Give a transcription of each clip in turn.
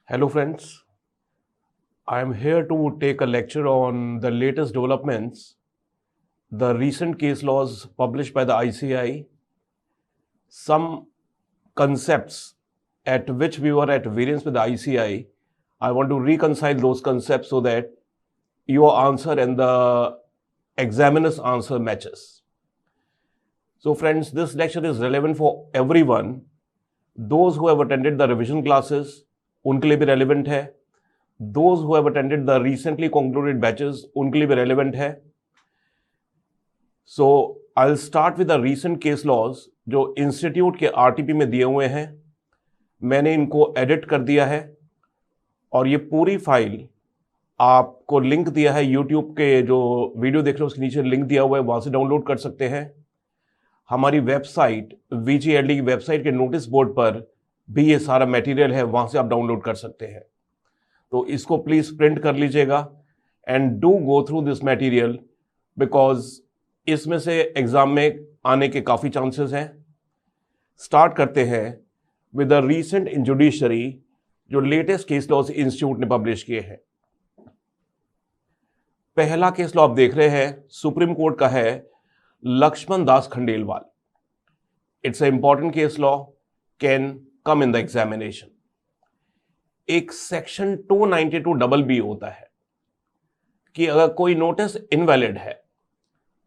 Hello, friends. I am here to take a lecture on the latest developments, the recent case laws published by the ICAI, some concepts at which we were at variance with the ICAI. I want to reconcile those concepts so that your answer and the examiner's answer matches. So, friends, this lecture is relevant for everyone. Those who have attended the revision classes, उनके लिए भी relevant है. Those who have attended the recently concluded batches, उनके लिए भी relevant है. So, I'll start with the recent case laws जो institute के RTP में दिए हुए हैं. मैंने इनको एडिट कर दिया है और ये पूरी फाइल आपको लिंक दिया है. यूट्यूब के जो वीडियो देख रहे हो उसके नीचे लिंक दिया हुआ है, वहां से डाउनलोड कर सकते हैं. हमारी वेबसाइट VGLD की वेबसाइट के नोटिस बोर्ड पर भी ये सारा मटेरियल है, वहां से आप डाउनलोड कर सकते हैं. तो इसको प्लीज प्रिंट कर लीजिएगा and do go through this material because इसमें से एग्जाम में आने के काफी चांसेस हैं. स्टार्ट करते हैं with the recent in judiciary जो लेटेस्ट केस लॉज इंस्टीट्यूट ने पब्लिश किए हैं. पहला केस लॉ आप देख रहे हैं, सुप्रीम कोर्ट का है, Laxman Das Khandelwal. It's a important case law, can come in the examination. एक सेक्शन 292BB होता है कि अगर कोई नोटिस इनवैलिड है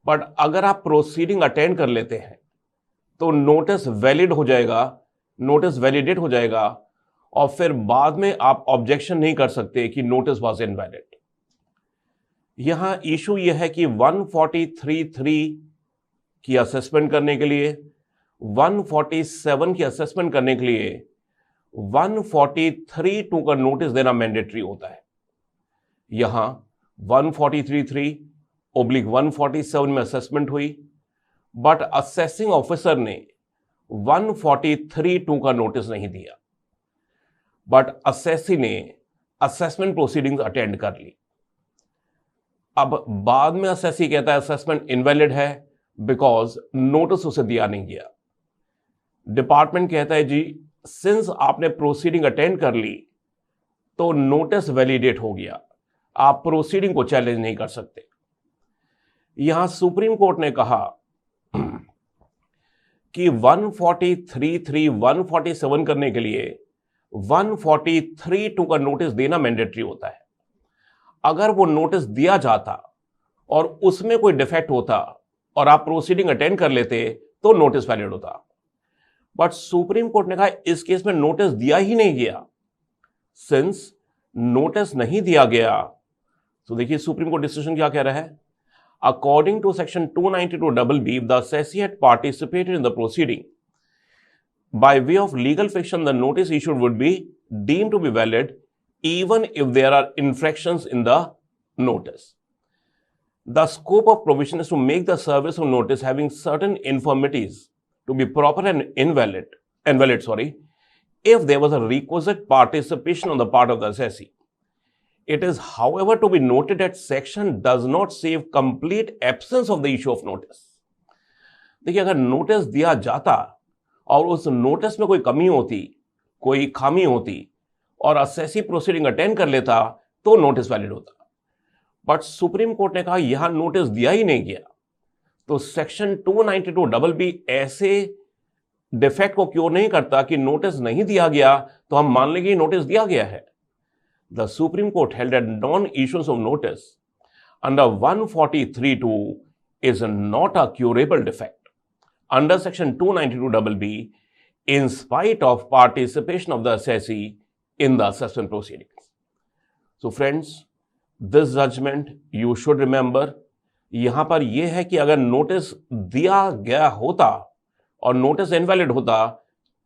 बट अगर आप प्रोसीडिंग अटेंड कर लेते हैं तो नोटिस वैलिड हो जाएगा, नोटिस वैलिडेट हो जाएगा और फिर बाद में आप ऑब्जेक्शन नहीं कर सकते कि नोटिस वाज इनवैलिड. यहां इशू यह है कि 143(3) की असेसमेंट करने के लिए, 147 की असेसमेंट करने के लिए 143(2) का नोटिस देना मैंडेटरी होता है. यहां 143(3)/147 में असेसमेंट हुई बट असेसिंग ऑफिसर ने 143(2) का नोटिस नहीं दिया बट असेसी ने असेसमेंट प्रोसीडिंग्स अटेंड कर ली. अब बाद में असेसी कहता है असेसमेंट इनवैलिड है बिकॉज नोटिस उसे दिया नहीं गया. डिपार्टमेंट कहता है जी सिंस आपने प्रोसीडिंग अटेंड कर ली तो नोटिस वैलिडेट हो गया, आप प्रोसीडिंग को चैलेंज नहीं कर सकते. यहां सुप्रीम कोर्ट ने कहा कि 143(3) 147 करने के लिए 143(2) का नोटिस देना मैंडेटरी होता है. अगर वो नोटिस दिया जाता और उसमें कोई डिफेक्ट होता और आप प्रोसीडिंग अटेंड कर लेते तो नोटिस वैलिड होता. बट सुप्रीम कोर्ट ने कहा इस केस में नोटिस दिया ही नहीं गया. सिंस नोटिस नहीं दिया गया तो देखिए सुप्रीम कोर्ट डिसीजन क्या कह रहा है. According to section 292BB the assessee had participated in the proceeding by way of legal fiction the notice issued would be deemed to be valid even if there are infractions in the notice. The scope of provision is to make the service of notice having certain infirmities to be proper and invalid, if there was a requisite participation on the part of the assessee. It is, however, to be noted that section does not save complete absence of the issue of notice. देखिए अगर notice दिया जाता और उस notice में कोई कमी होती, कोई खामी होती और असेसी प्रोसीडिंग अटेंड कर लेता तो नोटिस वैलिड होता. बट सुप्रीम कोर्ट ने कहा यहां नोटिस दिया ही नहीं गया तो सेक्शन 292BB ऐसे डिफेक्ट को क्योर नहीं करता कि नोटिस नहीं दिया गया तो हम मान लेंगे नोटिस दिया गया है. The supreme court held that non issuance of notice under 143(2) is not a curable defect under section 292BB in spite of participation of the assessee in the assessment proceedings. So friends, this judgment you should remember. यहां पर यह है कि अगर notice दिया गया होता और नोटिस इनवैलिड होता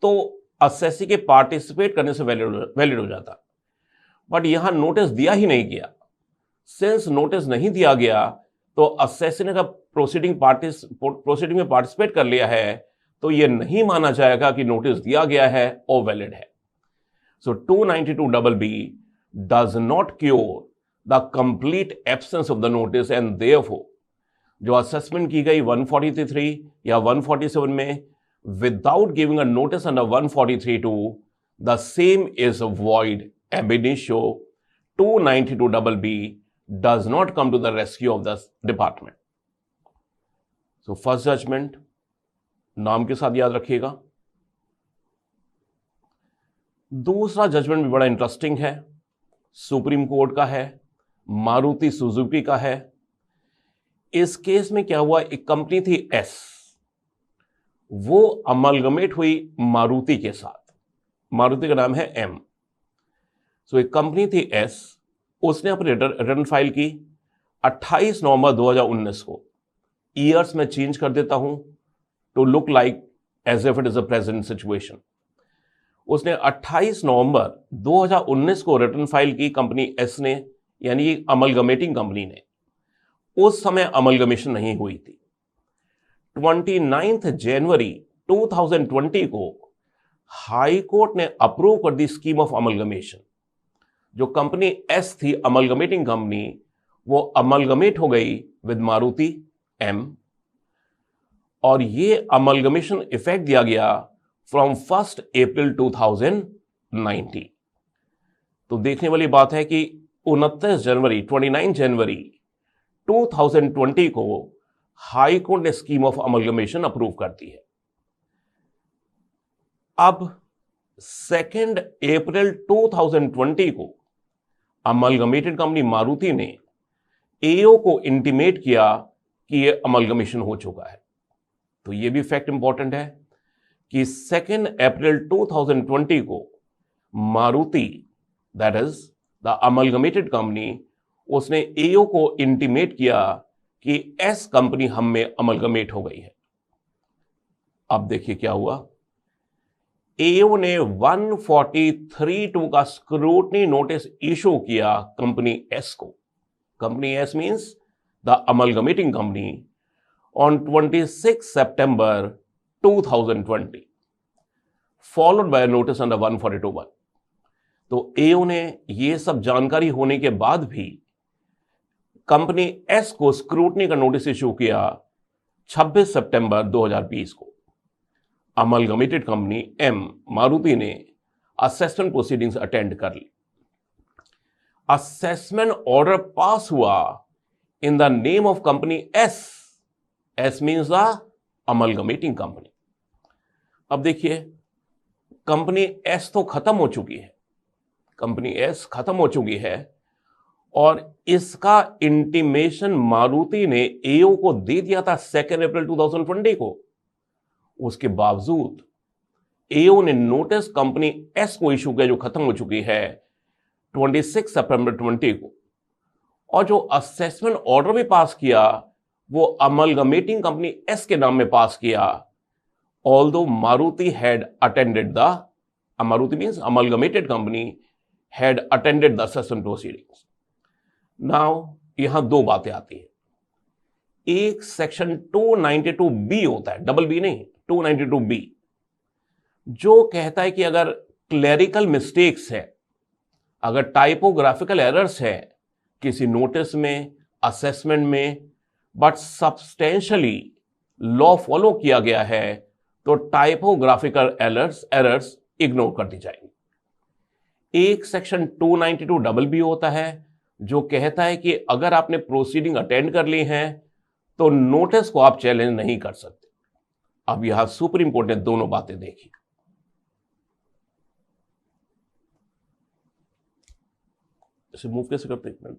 तो असेसी के पार्टिसिपेट करने से वैलिड हो जाता. बट यहां नोटिस दिया ही नहीं गया. सिंस नोटिस नहीं दिया गया तो असेसी ने प्रोसीडिंग में पार्टिसिपेट कर लिया है तो यह नहीं माना जाएगा कि नोटिस दिया गया है और वैलिड है. So 292BB does not cure the complete absence of the notice and therefore जो असेसमेंट की गई 143(3) या 147 में without giving a notice under 143(2) the same is void ab initio 292BB does not come to the rescue of the department. So first judgment नाम के साथ याद रखिएगा। दूसरा जजमेंट भी बड़ा इंटरेस्टिंग है, सुप्रीम कोर्ट का है, मारुति सुजुकी का है। इस केस में क्या हुआ, एक कंपनी थी एस, वो अमलगमेट हुई मारुति के साथ। मारुति का नाम है एम। सो एक कंपनी थी एस, उसने अपनी रिटर्न फाइल की 28 नवंबर 2019 को। ईयर्स में चेंज कर देता हूं to look like as if it is a present situation. उसने 28 नवंबर 2019 को रिटर्न फाइल की कंपनी एस ने, यानी अमलगमेटिंग कंपनी ने। उस समय अमलगमेशन नहीं हुई थी। 29 जनवरी 2020 को हाई कोर्ट ने अप्रूव कर दी स्कीम ऑफ अमलगमेशन। जो कंपनी एस थी अमलगमेटिंग कंपनी, वो अमलगमेट हो गई विद मारुति एम, और ये अमलगमेशन इफेक्ट दिया गया फ्रॉम 1 अप्रैल 2019। तो देखने वाली बात है कि 29 जनवरी 2020 को हाई कोर्ट ने स्कीम ऑफ अमलगमेशन अप्रूव कर दी है। अब 2 अप्रैल 2020 को अमलगमेटेड कंपनी मारुति ने एओ को इंटीमेट किया कि यह अमलगमेशन हो चुका है। तो यह भी फैक्ट इंपॉर्टेंट है कि 2 अप्रैल 2020 को Maruti, that is the amalgamated company, उसने एओ को इंटीमेट किया कि एस कंपनी हम में अमलगमेट हो गई है। अब देखिए क्या हुआ। एओ ने 143(2) का स्क्रूटनी नोटिस इशू किया कंपनी एस को। Company S means the amalgamating company, on 26 September 2020, followed by notice under 142(1). तो एओ ने यह सब जानकारी होने के बाद भी कंपनी एस को स्क्रूटनी का नोटिस इशू किया 26 सितंबर 2020 को। अमलगमेटेड कंपनी एम मारुति ने असेसमेंट प्रोसीडिंग्स अटेंड कर ली। असेसमेंट ऑर्डर पास हुआ in the name of company S. S means the amalgamating company. अब देखिए, कंपनी एस तो खत्म हो चुकी है, कंपनी एस खत्म हो चुकी है, और इसका इंटीमेशन मारुति ने एओ को दे दिया था 2 अप्रैल 2020 को। उसके बावजूद एओ ने नोटिस कंपनी एस को इशू किया, जो खत्म हो चुकी है, 26 सितंबर 20 को, और जो असेसमेंट ऑर्डर भी पास किया वो अमलगमेटिंग कंपनी एस के नाम में पास किया। Although Maruti had attended the, Maruti means amalgamated company, had attended the assessment proceedings. Now यहां दो बातें आती है। एक सेक्शन 292B होता है, डबल बी नहीं, 292B, जो कहता है कि अगर क्लेरिकल मिस्टेक्स है, अगर टाइपोग्राफिकल एरर्स है किसी नोटिस में, असेसमेंट में, बट सब्सटेंशियली लॉ फॉलो किया गया है, तो टाइपोग्राफिकल एरर्स इग्नोर कर दी जाएंगी। एक सेक्शन 292BB होता है जो कहता है कि अगर आपने प्रोसीडिंग अटेंड कर ली है तो नोटिस को आप चैलेंज नहीं कर सकते। अब यहां सुप्रीम कोर्ट ने दोनों बातें देखी। इसे मूव कैसे करते हैं?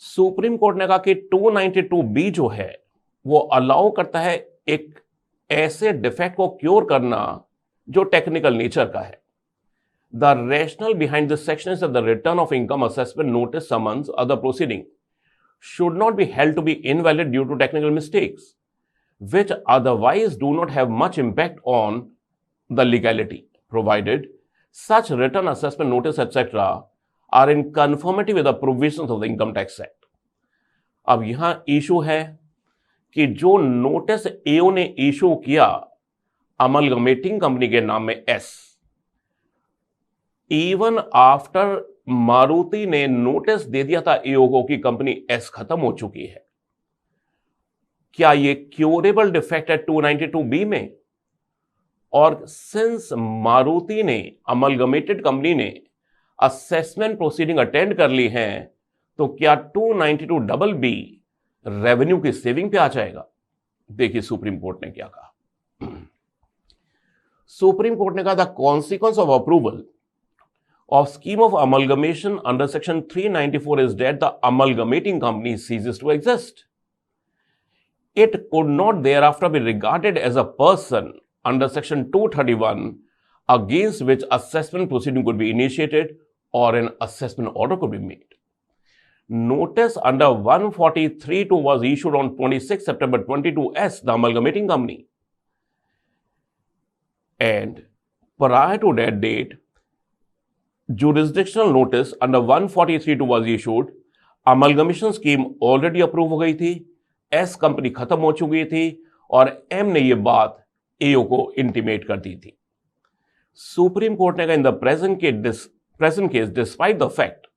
सुप्रीम कोर्ट ने कहा कि 292B जो है वो अलाउ करता है एक ऐसे डिफेक्ट को क्योर करना जो टेक्निकल नेचर का है। The rational behind this section is that the return of income assessment notice summons other proceeding should not be held to be invalid due to technical mistakes, which otherwise do not have much impact on the legality, provided such return assessment notice etc. are in conformity with the provisions of the Income Tax Act. अब यहां issue है कि जो notice एओ ने issue किया amalgamating company के नाम में एस, इवन आफ्टर मारुति ने नोटिस दे दिया था एओ को कि कंपनी एस खत्म हो चुकी है, क्या यह क्योरेबल डिफेक्ट है 292B में? और सिंस मारुति ने, अमलगमेटेड कंपनी ने असेसमेंट प्रोसीडिंग अटेंड कर ली हैं, तो क्या 292BB रेवेन्यू की सेविंग पे आ जाएगा? देखिए सुप्रीम कोर्ट ने क्या कहा। सुप्रीम कोर्ट ने कहा the consequence of approval of scheme of amalgamation under section 394 is that the amalgamating company ceases to exist. It could not thereafter be regarded as a person under section 231 against which assessment proceeding could be initiated or an assessment order could be made. Notice under 143(2) was issued on 26 September 22S, the amalgamating company. And prior to that date, jurisdictional notice under 143(2) was issued. Amalgamation scheme already approve हो गई थी, S company खत्म हो चुकी थी और M ने यह बात एओ को इंटीमेट कर दी थी। सुप्रीम कोर्ट ने कहा in the present case despite the fact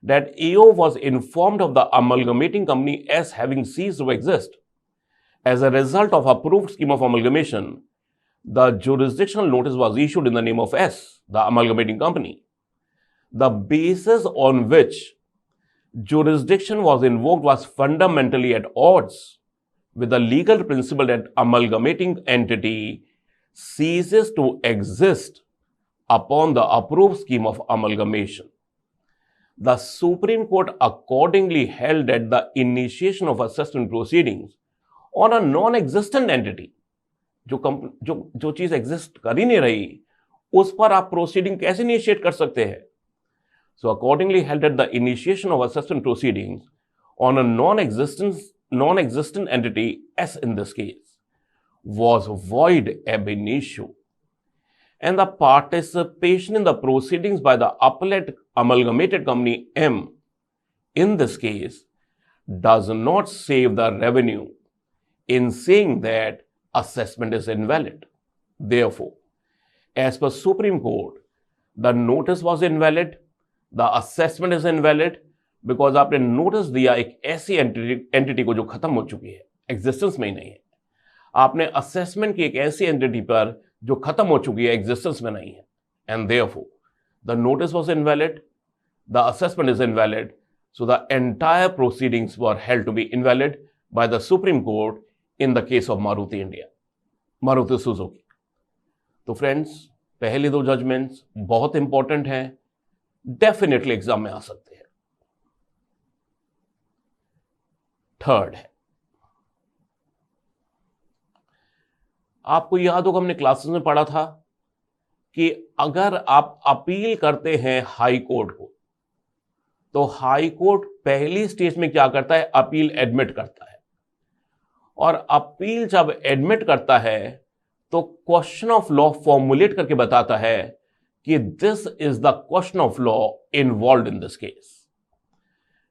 that AO was informed of the amalgamating company S having ceased to exist as a result of approved scheme of amalgamation, the jurisdictional notice was issued in the name of S, the amalgamating company. The basis on which jurisdiction was invoked was fundamentally at odds with the legal principle that amalgamating entity ceases to exist upon the approved scheme of amalgamation. The Supreme Court accordingly held that the initiation of assessment proceedings on a non-existent entity, जो चीज exist कर ही नहीं रही, उस पर आप proceeding कैसे initiate कर सकते हैं? So accordingly held that the initiation of assessment proceedings on a non-existent entity, S in this case, was void ab initio, and the participation in the proceedings by the appellate amalgamated company M in this case does not save the revenue in saying that assessment is invalid. Therefore, as per Supreme Court, the notice was invalid, the assessment is invalid, because आपने notice दिया एक ऐसी entity को जो खत्म हो चुकी है, एग्जिस्टेंस में ही नहीं है। आपने असेसमेंट की एक ऐसी एंटिटी पर जो खत्म हो चुकी है, एग्जिस्टेंस में नहीं है, and therefore the notice was invalid, the assessment is invalid, so the entire proceedings were held to be invalid by the supreme Court in the case of Maruti India, Maruti Suzuki. तो फ्रेंड्स, पहले दो judgements बहुत important हैं, definitely exam में आ सकते हैं। Third है, आपको याद होगा हमने क्लासेस में पढ़ा था कि अगर आप अपील करते हैं हाई कोर्ट को, तो हाई कोर्ट पहली स्टेज में क्या करता है? अपील एडमिट करता है, और अपील जब एडमिट करता है तो क्वेश्चन ऑफ लॉ फॉर्मुलेट करके बताता है कि this is the question of law involve in this case.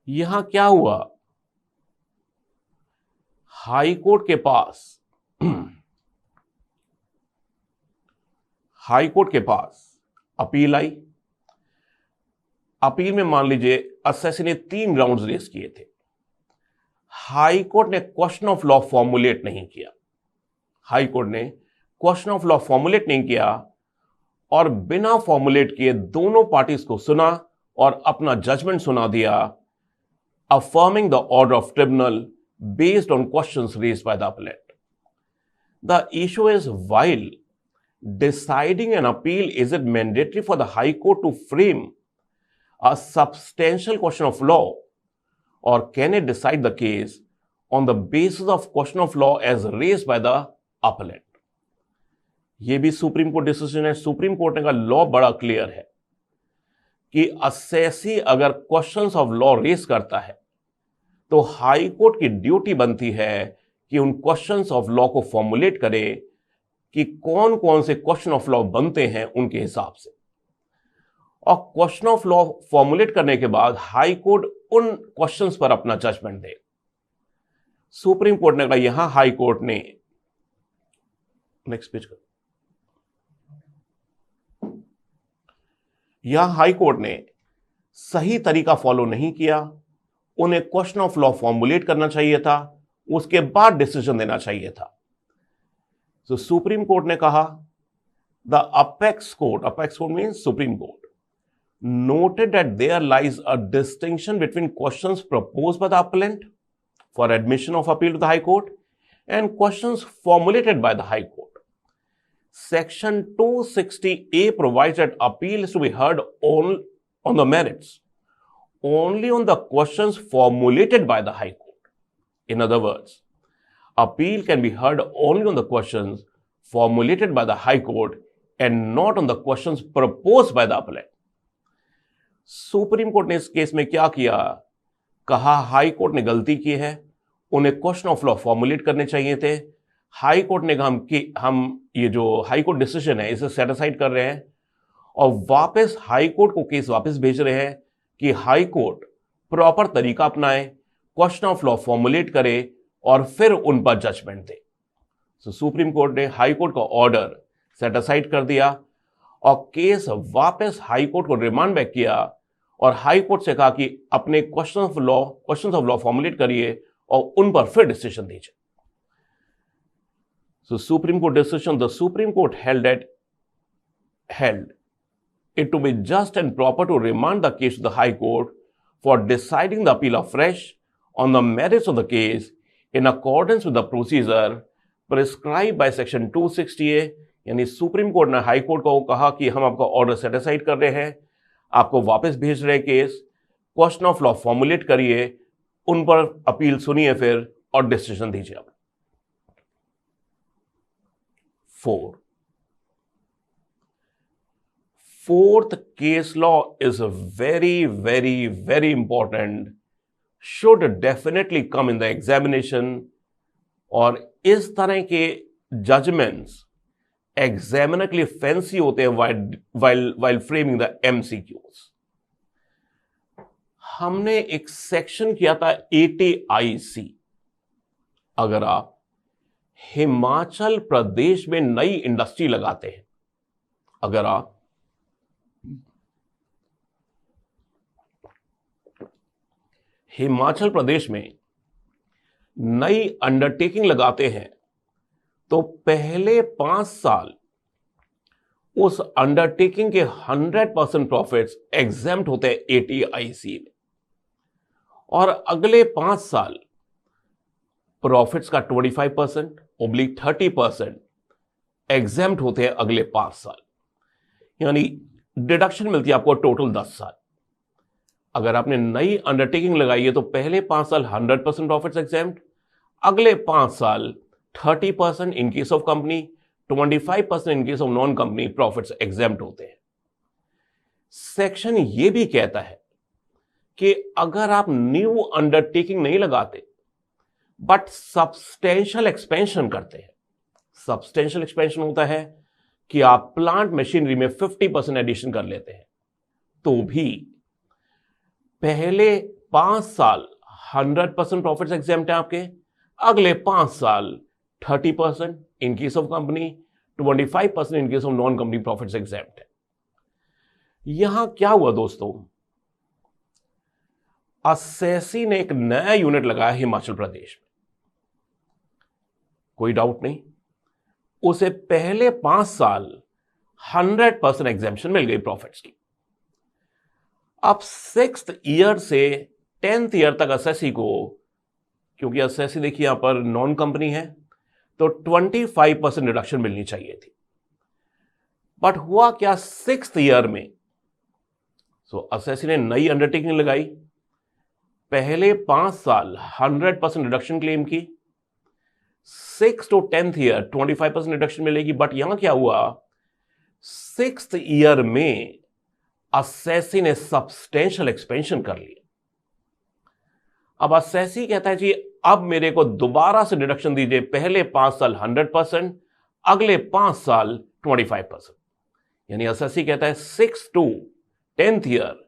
यहां क्या हुआ? हाई कोर्ट के पास अपील आई। अपील में मान लीजिए असेसी ने 3 ग्राउंड्स रेज किए थे। हाई कोर्ट ने क्वेश्चन ऑफ लॉ फॉर्मुलेट नहीं किया। हाई कोर्ट ने क्वेश्चन ऑफ लॉ फॉर्मुलेट नहीं किया और बिना फॉर्मुलेट किए दोनों पार्टीज को सुना और अपना जजमेंट सुना दिया, affirming the order of tribunal based on questions raised by the appellant. The issue is, while deciding an appeal, is it mandatory for the High Court to frame a substantial question of law, or can it decide the case on the basis of question of law as raised by the appellant? यह भी supreme court decision है। Supreme court ने कहा law बड़ा clear है कि assessee अगर questions of law raise करता है तो हाई कोर्ट की ड्यूटी बनती है कि उन क्वेश्चंस ऑफ लॉ को फॉर्मुलेट करे कि कौन कौन से क्वेश्चन ऑफ लॉ बनते हैं उनके हिसाब से, और क्वेश्चन ऑफ लॉ फॉर्मुलेट करने के बाद हाई कोर्ट उन क्वेश्चंस पर अपना जजमेंट दे। सुप्रीम कोर्ट ने कहा, यहां हाई कोर्ट ने, नेक्स्ट पेज कर, यहां हाई कोर्ट ने सही तरीका फॉलो नहीं किया। उन्हें क्वेश्चन ऑफ लॉ फॉर्मुलेट करना चाहिए था, उसके बाद डिसीजन देना चाहिए था। तो सुप्रीम कोर्ट ने कहा the apex court means Supreme Court, noted that there lies a distinction between questions proposed by the appellant for admission of appeal to the High Court and questions formulated by the High Court. Section 260A provides that appeal is to be heard on the merits, only on the questions formulated by the High Court. In other words, appeal can be heard only on the questions formulated by the High Court and not on the questions proposed by the appellant. Supreme court ने इस case में क्या किया? कहा high Court ने गलती की है, उन्हें क्वेश्चन ऑफ लॉ फॉर्मुलेट करने चाहिए थे। हाई कोर्ट ने कहा कि हम ये जो हाई कोर्ट डिसीजन है इसे सेटिसाइड कर रहे हैं और वापस हाई कोर्ट को केस वापस भेज रहे हैं कि हाई कोर्ट प्रॉपर तरीका अपनाए, क्वेश्चन ऑफ लॉ फॉर्मुलेट करे और फिर उन पर जजमेंट दे। सो सुप्रीम कोर्ट ने हाई कोर्ट का ऑर्डर सेटिसाइड कर दिया और केस वापस हाई कोर्ट को रिमांड बैक किया और हाई कोर्ट से कहा कि अपने क्वेश्चन ऑफ लॉ फॉर्मुलेट करिए और उन पर फिर डिसीजन दीजिए। So supreme court decision, the supreme court held it to be just and proper to remand the case to the High Court for deciding the appeal afresh on the merits of the case in accordance with the procedure prescribed by Section 260A। यानी supreme court ने high court को कहा कि हम आपका order cetacide कर रहे हैं, आपको वापस भेज रहे case, question of law formulate करिए, उन पर अपील सुनिए फिर और डिसीजन दीजिए। 4th case law is very, very, very important, should definitely come in the examination। और इस तरह के जजमेंट्स एग्जामिनर के लिए फैंसी होते हैं while framing the MCQs। हमने एक सेक्शन किया था ATIC। अगर आप हिमाचल प्रदेश में नई इंडस्ट्री लगाते हैं, अगर आप हिमाचल प्रदेश में नई अंडरटेकिंग लगाते हैं तो पहले 5 साल उस अंडरटेकिंग के 100% प्रॉफिट्स एग्जेम्प्ट होते हैं ATIC में और अगले 5 साल प्रॉफिट्स का 25%/30% एग्जेम्प्ट होते हैं अगले 5 साल। यानी डिडक्शन मिलती है आपको टोटल 10 साल। अगर आपने नई अंडरटेकिंग लगाई है तो पहले 5 साल 100% प्रॉफिट्स एग्जेम्प्ट, अगले 5 साल 30% in case of company, 25% in case of non company profits exempt होते हैं। सेक्शन यह भी कहता है कि अगर आप न्यू अंडरटेकिंग नहीं लगाते बट सब्सटेंशियल एक्सपेंशन करते हैं, सब्सटेंशियल एक्सपेंशन होता है कि आप प्लांट मशीनरी में 50% एडिशन कर लेते हैं, तो भी पहले 5 साल 100% प्रॉफिट्स एग्जेम्प्ट है आपके, अगले 5 साल 30% in case of company, 25% in case of non company profits exempt है। यहां क्या हुआ दोस्तों, असेसी ने एक नया यूनिट लगाया हिमाचल प्रदेश में, कोई डाउट नहीं, उसे पहले 5 साल 100% एग्जेम्पशन मिल गई प्रॉफिट्स की। अब 6th ईयर से 10th ईयर तक असेसी को, क्योंकि असेसी देखिए यहां पर नॉन कंपनी है, तो 25% रिडक्शन मिलनी चाहिए थी। बट हुआ क्या 6th ईयर में, असेसी ने नई अंडरटेकिंग लगाई, पहले 5 साल 100% रिडक्शन क्लेम की, 6th to 10th year 25% reduction मिलेगी। बट यहां क्या हुआ, 6th ईयर में असेसी ने सब्सटेंशियल एक्सपेंशन कर लिया। अब असेसी कहता है जी अब मेरे को दोबारा से डिडक्शन दीजिए, पहले 5 साल 100%, अगले 5 साल 25%। यानी असेसी कहता है 6th to 10th ईयर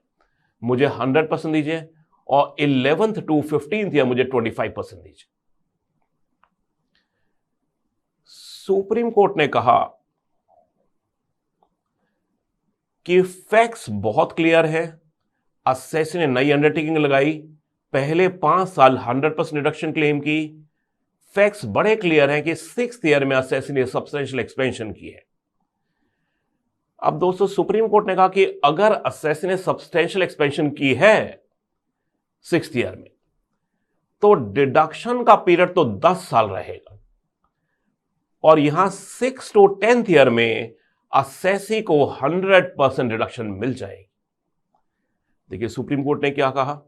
मुझे 100% दीजिए और 11th to 15th ईयर मुझे 25% दीजिए। सुप्रीम कोर्ट ने कहा कि फैक्ट्स बहुत क्लियर है, असेसी ने नई अंडरटेकिंग लगाई, पहले 5 साल 100% रिडक्शन क्लेम की, फैक्ट्स बड़े क्लियर हैं कि 6th ईयर में असेसी ने सब्सटेंशियल एक्सपेंशन की है। अब दोस्तों सुप्रीम कोर्ट ने कहा कि अगर असेसी ने सब्सटेंशियल एक्सपेंशन की है 6th ईयर में, तो डिडक्शन का पीरियड तो 10 साल रहेगा, और यहां 6 to 10th ईयर में असेसी को 100% डिडक्शन मिल जाएगी। देखिए सुप्रीम कोर्ट ने क्या कहा,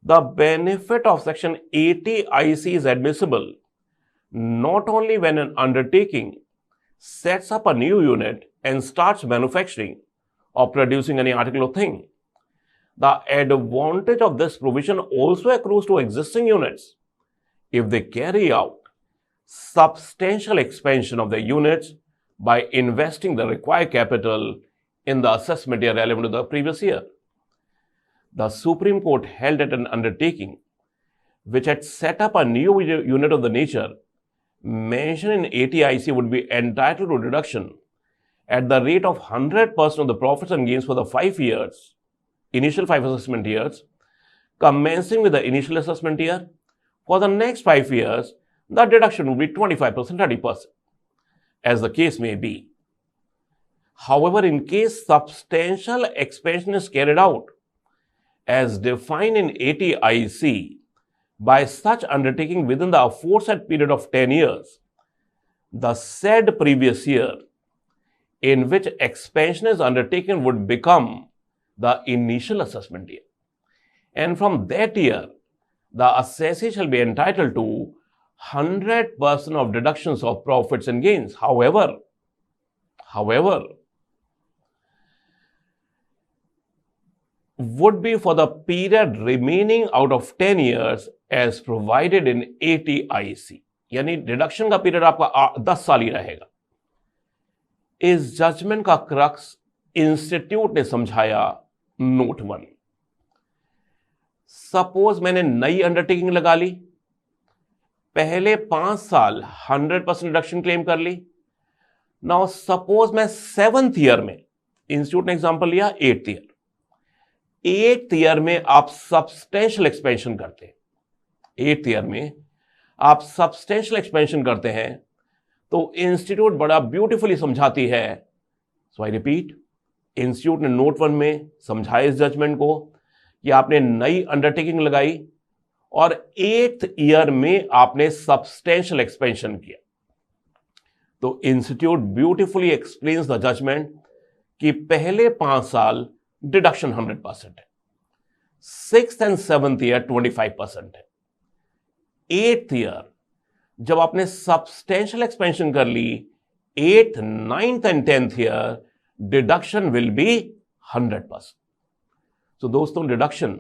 the benefit of section 80 IC is admissible not only when an undertaking sets up a new unit and starts manufacturing or producing any article or thing. The advantage of this provision also accrues to existing units if they carry out substantial expansion of their units by investing the required capital in the assessment year relevant to the previous year. The Supreme Court held that an undertaking which had set up a new unit of the nature mentioned in 80 IC would be entitled to deduction at the rate of 100% of the profits and gains for the 5 years, initial 5 assessment years, commencing with the initial assessment year. For the next 5 years, the deduction would be 25%, 30%, as the case may be. However, in case substantial expansion is carried out, as defined in 80 IC, by such undertaking within the aforesaid period of 10 years, the said previous year in which expansion is undertaken would become the initial assessment year. And from that year, the assessee shall be entitled to 100% of deductions of profits and gains. However, would be for the period remaining out of 10 years as provided in 80 IC. यानी deduction का period आपका 10 साल ही रहेगा। इस judgement का crux institute ने समझाया note 1। Suppose मैंने नई अंडरटेकिंग लगा ली, पहले 5 साल 100% डिडक्शन क्लेम कर ली। नाउ सपोज मैं 7th ईयर में, इंस्टीट्यूट ने एग्जांपल लिया 8th ईयर, 8th ईयर में आप सब्सटेंशियल एक्सपेंशन करते हैं, 8th ईयर में आप सब्सटेंशियल एक्सपेंशन करते हैं, तो इंस्टीट्यूट बड़ा ब्यूटीफुली समझाती है। सो आई रिपीट, इंस्टीट्यूट ने नोट 1 में समझाया इस जजमेंट को कि आपने नई अंडरटेकिंग लगाई और 8th ईयर में आपने सब्सटेंशियल एक्सपेंशन किया, तो institute beautifully explains the judgment कि पहले 5 साल डिडक्शन 100% है, 6th and 7th ईयर 25% है, 8th ईयर जब आपने सब्सटेंशियल एक्सपेंशन कर ली, 8th, 9th and 10th year deduction will be 100%। तो दोस्तों डिडक्शन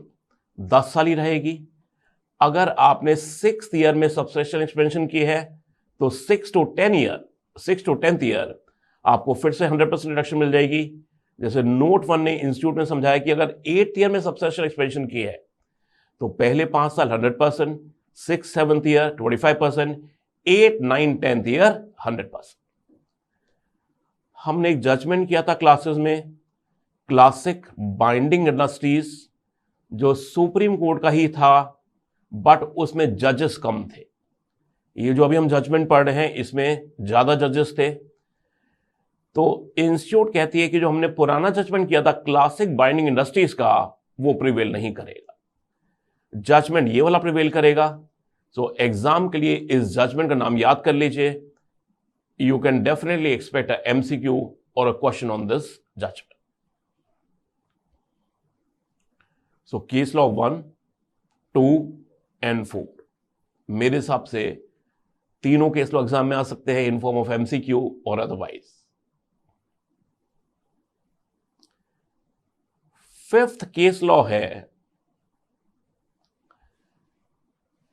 10 साल ही रहेगी। अगर आपने 6th ईयर में सब्सटेंशियल एक्सपेंशन की है तो 6 to 10th ईयर आपको फिर से 100% डिडक्शन मिल जाएगी। जैसे नोट 1 ने इंस्टीट्यूट ने समझाया कि अगर 8th ईयर में सब्सटेंशियल एक्सपेंशन की है तो पहले 5 साल 100%, 6th, 7th year 25%, 8th, 9th, 10th year 100%। हमने एक जजमेंट किया था क्लासेस में, क्लासिक बाइंडिंग इंडस्ट्रीज, जो सुप्रीम कोर्ट का ही था बट उसमें जजेस कम थे। ये जो अभी हम जजमेंट पढ़ रहे हैं इसमें ज्यादा जजेस थे। तो इंस्टीट्यूट कहती है कि जो हमने पुराना जजमेंट किया था क्लासिक बाइंडिंग इंडस्ट्रीज का, वो प्रिवेल नहीं करेगा, जजमेंट ये वाला प्रिवेल करेगा। सो एग्जाम के लिए इस जजमेंट का नाम याद कर लीजिए। You can definitely expect a MCQ और a question on this judgment. So case law 1, 2 and 4 मेरे हिसाब से तीनों केस लॉ एग्जाम में आ सकते हैं इन फॉर्म ऑफ MCQ और अदरवाइज। 5th केस लॉ है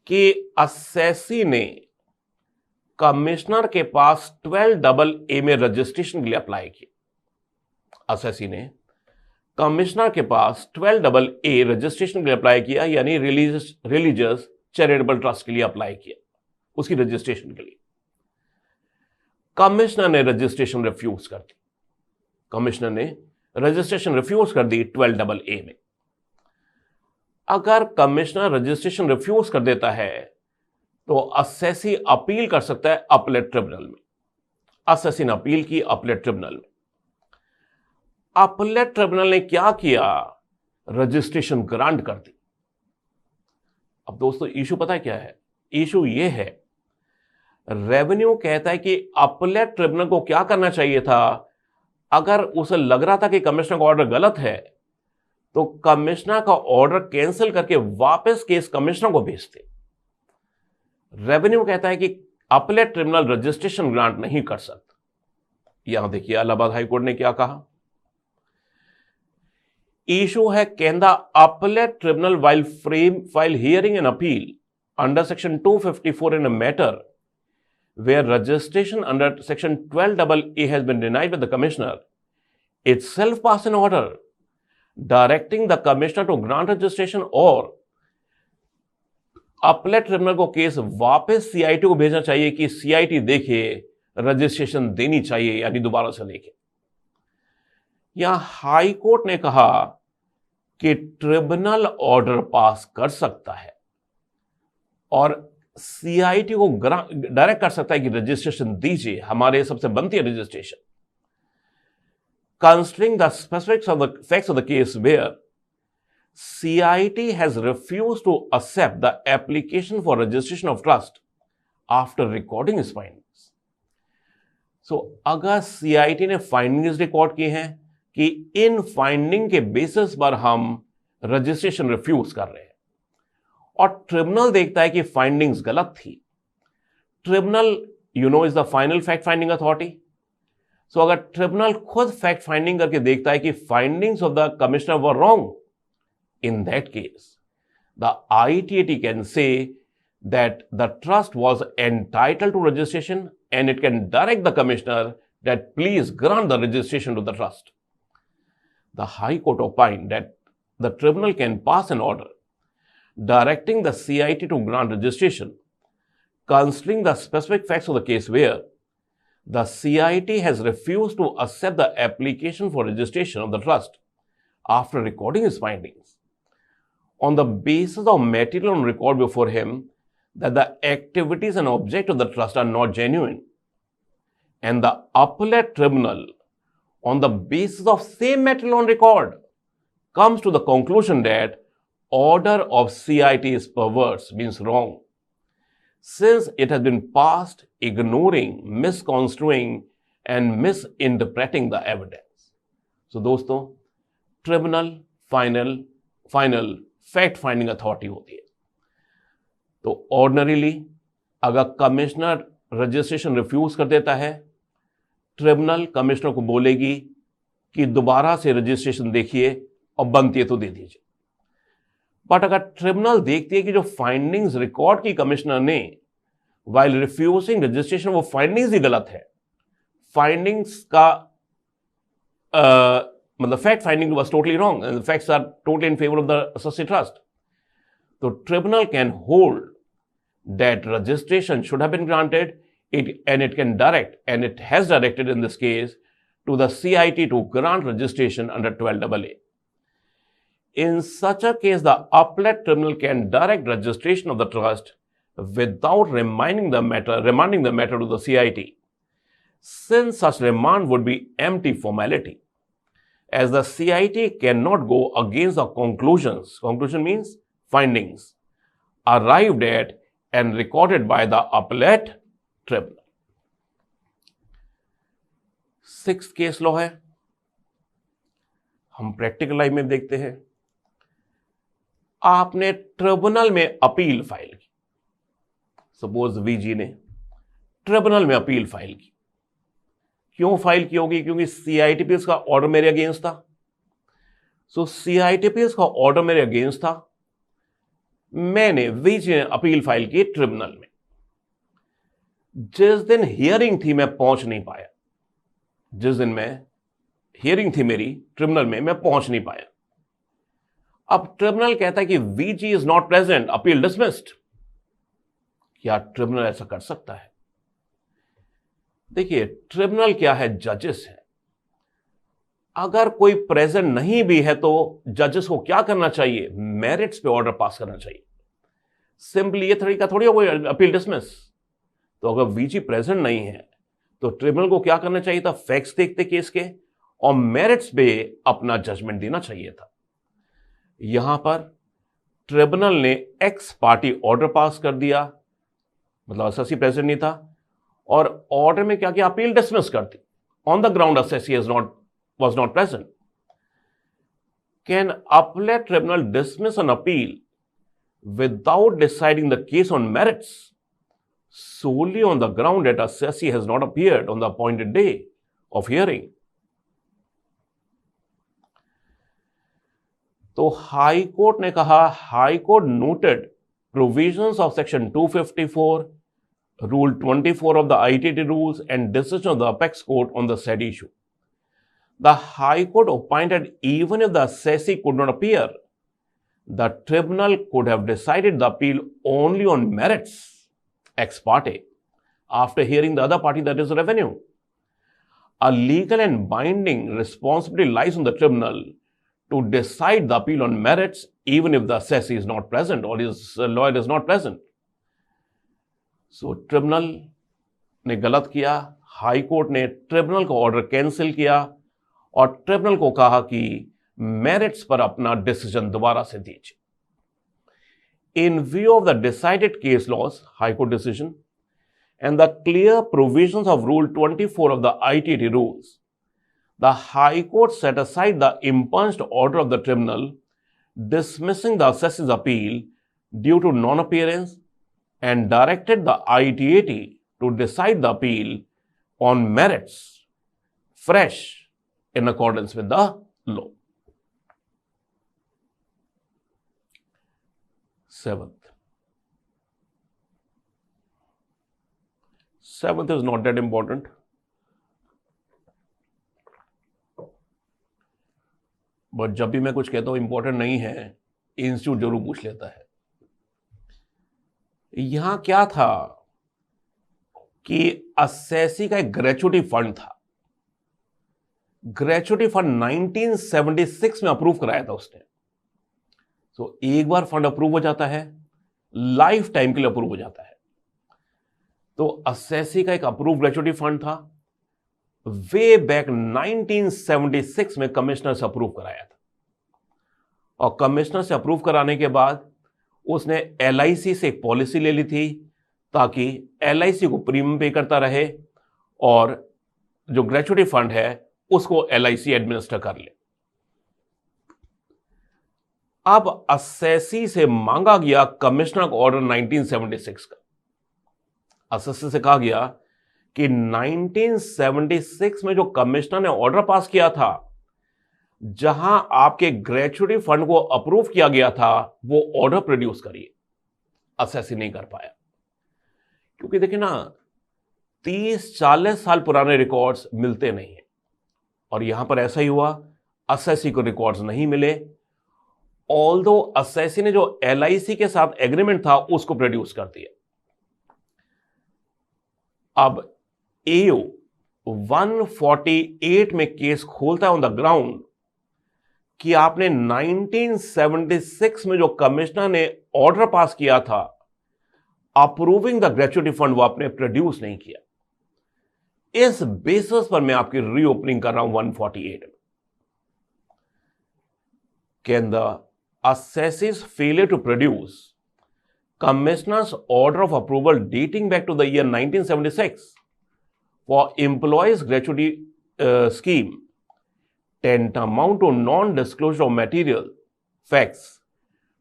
कि असेसी ने कमिश्नर के पास 12AA में रजिस्ट्रेशन के लिए अप्लाई किया। असेसी ने कमिश्नर के पास 12AA रजिस्ट्रेशन के लिए अप्लाई किया, यानी रिलीजियस चैरिटेबल ट्रस्ट के लिए अप्लाई किया, उसकी रजिस्ट्रेशन के लिए। कमिश्नर ने रजिस्ट्रेशन रिफ्यूज कर दी, कमिश्नर ने रजिस्ट्रेशन रिफ्यूज कर दी 12AA में। अगर कमिश्नर रजिस्ट्रेशन रिफ्यूज कर देता है तो असेसी अपील कर सकता है अपीलेट ट्रिब्यूनल में। असेसी ने अपील की अपीलेट ट्रिब्यूनल में। अपलेट ट्रिब्यूनल ने क्या किया, रजिस्ट्रेशन ग्रांट कर दी। अब दोस्तों इशू पता है क्या है, इशू ये है, रेवेन्यू कहता है कि अपलेट ट्रिब्यूनल को क्या करना चाहिए था, अगर उसे लग रहा था कि कमिश्नर का ऑर्डर गलत है तो कमिश्नर का ऑर्डर कैंसिल करके वापस केस कमिश्नर को भेजते। रेवेन्यू कहता है कि अपलेट ट्रिब्यूनल रजिस्ट्रेशन ग्रांट नहीं कर सकता। यहां देखिए इलाहाबाद हाईकोर्ट ने क्या कहा, इशू है कैन द अपलेट tribunal while hearing an appeal under section 254 in a matter where registration under section 12AA has been denied by the commissioner itself pass an order directing the commissioner to grant registration, और अपलेट tribunal को case वापस CIT को भेजना चाहिए कि CIT देखे, registration देनी चाहिए यानी दोबारा से देखे। यहां हाई कोर्ट ने कहा कि ट्रिब्यूनल ऑर्डर पास कर सकता है और सीआईटी को डायरेक्ट कर सकता है कि रजिस्ट्रेशन दीजिए, हमारे सबसे बनती है registration, considering the specifics of the facts of the case where CIT has refused to accept the application for registration of trust after recording its findings. So, अगर CIT ने फाइंडिंग्स रिकॉर्ड किए हैं कि इन फाइंडिंग के basis पर हम registration refuse कर रहे हैं और ट्रिब्यूनल देखता है कि फाइंडिंग्स गलत थी, tribunal is the final fact finding authority. So अगर ट्रिब्यूनल खुद फैक्ट फाइंडिंग करके देखता है कि findings of the commissioner were wrong, in that case the ITAT can say that the trust was entitled to registration and it can direct the commissioner that please grant the registration to the trust. The High Court opined that the tribunal can pass an order directing the CIT to grant registration considering the specific facts of the case where the CIT has refused to accept the application for registration of the trust after recording his findings on the basis of material on record before him that the activities and object of the trust are not genuine, and the appellate tribunal on the basis of same material on record comes to the conclusion that order of CIT is perverse, means wrong, since it has been passed ignoring, misconstruing and misinterpreting the evidence. So दोस्तों, tribunal final fact finding authority होती है। तो ordinarily अगर commissioner registration refuse कर देता है, tribunal commissioner को बोलेगी कि दोबारा से रजिस्ट्रेशन देखिए और बनती है तो दे दीजिए। बट अगर ट्रिब्यूनल देखती है कि जो फाइंडिंग्स रिकॉर्ड की कमिश्नर ने वाइल रिफ्यूजिंग रजिस्ट्रेशन, वो फाइंडिंग्स ही गलत है, फाइंडिंग्स का मतलब fact finding was totally wrong and the facts are totally in favor of the associate trust. So tribunal can hold that registration should have been granted, and it can direct, and it has directed in this case, to the CIT to grant registration under 12AA. In such a case, the appellate tribunal can direct registration of the trust without remanding the matter to the CIT, since such remand would be empty formality, as the CIT cannot go against the conclusion means findings, arrived at and recorded by the appellate tribunal. 6th case law है, हम practical life में देखते हैं। आपने tribunal में appeal file की, suppose V G ने tribunal में अपील फाइल की, क्यों फाइल की होगी? क्योंकि सीआईटीपीएस का ऑर्डर मेरे अगेंस्ट था। सो सीआईटीपीएस का ऑर्डर मेरे अगेंस्ट था, मैंने वीजी ने अपील फाइल की ट्रिब्यूनल में। जिस दिन हियरिंग थी मैं पहुंच नहीं पाया, जिस दिन मैं हियरिंग थी मेरी ट्रिब्यूनल में, मैं पहुंच नहीं पाया। अब ट्रिब्यूनल कहता है कि V G is not present, appeal dismissed. क्या ट्रिब्यूनल ऐसा कर सकता है? देखिए, ट्रिब्यूनल क्या है? जजेस है। अगर कोई प्रेजेंट नहीं भी है तो जजेस को क्या करना चाहिए? मेरिट्स पे ऑर्डर पास करना चाहिए। सिंपली ये तरीका थोड़ी हो गई अपील डिसमिस। तो अगर वीजी प्रेजेंट नहीं है तो ट्रिब्यूनल को क्या करना चाहिए था? फैक्ट्स देखते केस के और मेरिट्स पे अपना जजमेंट देना चाहिए था। यहां पर ट्रिब्यूनल ने एक्स पार्टी ऑर्डर पास कर दिया, मतलब असेसी प्रेजेंट नहीं था, और ऑर्डर में क्या किया, अपील डिसमिस कर दी on the ground assessee was not present. Can appellate tribunal dismiss an appeal without deciding the case on merits solely on the ground that assessee has not appeared on the appointed day of hearing? तो high Court ने कहा, high court noted provisions of section 254, rule 24 of the ITT rules and decision of the apex court on the said issue. The High Court opined that even if the assessee could not appear, the tribunal could have decided the appeal only on merits ex parte after hearing the other party, that is revenue. A legal and binding responsibility lies on the tribunal to decide the appeal on merits even if the assessee is not present or his lawyer is not present. So tribunal ने गलत किया, high Court ने tribunal का order cancel किया और tribunal को कहा कि मेरिट्स पर अपना डिसीजन दोबारा से दीजिए। In view of the decided case laws, high court decision and the clear provisions of rule 24 of the ITT rules, the high court set aside the impugned order of the tribunal dismissing the assessor's appeal due to non-appearance and directed the ITAT to decide the appeal on merits fresh in accordance with the law. Seventh is not that important. But जब भी मैं कुछ कहता हूं important नहीं है, institute जरूर पूछ लेता है। यहां क्या था कि असेसी का एक ग्रेचुटी फंड था। ग्रेचुटी फंड 1976 में अप्रूव कराया था उसने। तो एक बार फंड अप्रूव हो जाता है, लाइफ टाइम के लिए अप्रूव हो जाता है। तो असेसी का एक अप्रूव ग्रेचुटी फंड था, वे बैक 1976 में कमिश्नर से अप्रूव कराया था। और कमिश्नर से अप्रूव कराने के बाद उसने LIC से एक पॉलिसी ले ली थी ताकि LIC को प्रीमियम पे करता रहे और जो ग्रेचुटी फंड है उसको LIC एडमिनिस्टर कर ले। अब असेसी से मांगा गया कमिश्नर का ऑर्डर 1976 का। असेसी से कहा गया कि 1976 में जो कमिश्नर ने ऑर्डर पास किया था, जहां आपके ग्रेचुटी फंड को अप्रूव किया गया था, वो ऑर्डर प्रोड्यूस करिए। असेसी नहीं कर पाया क्योंकि देखिए ना, 30-40 साल पुराने रिकॉर्ड्स मिलते नहीं है और यहां पर ऐसा ही हुआ, असेसी को रिकॉर्ड्स नहीं मिले। ऑल्दो असेसी ने जो LIC के साथ एग्रीमेंट था उसको प्रोड्यूस कर दिया। अब AO 148 में केस खोलता है ऑन द ग्राउंड कि आपने 1976 में जो कमिश्नर ने ऑर्डर पास किया था अप्रूविंग द ग्रेचुटी फंड, वो आपने प्रोड्यूस नहीं किया। इस बेसिस पर मैं आपकी रीओपनिंग कर रहा हूं 148 में। Can the assessee's failure to produce commissioner's order of approval dating back to the year 1976 for employees gratuity scheme tantamount to non-disclosure of material facts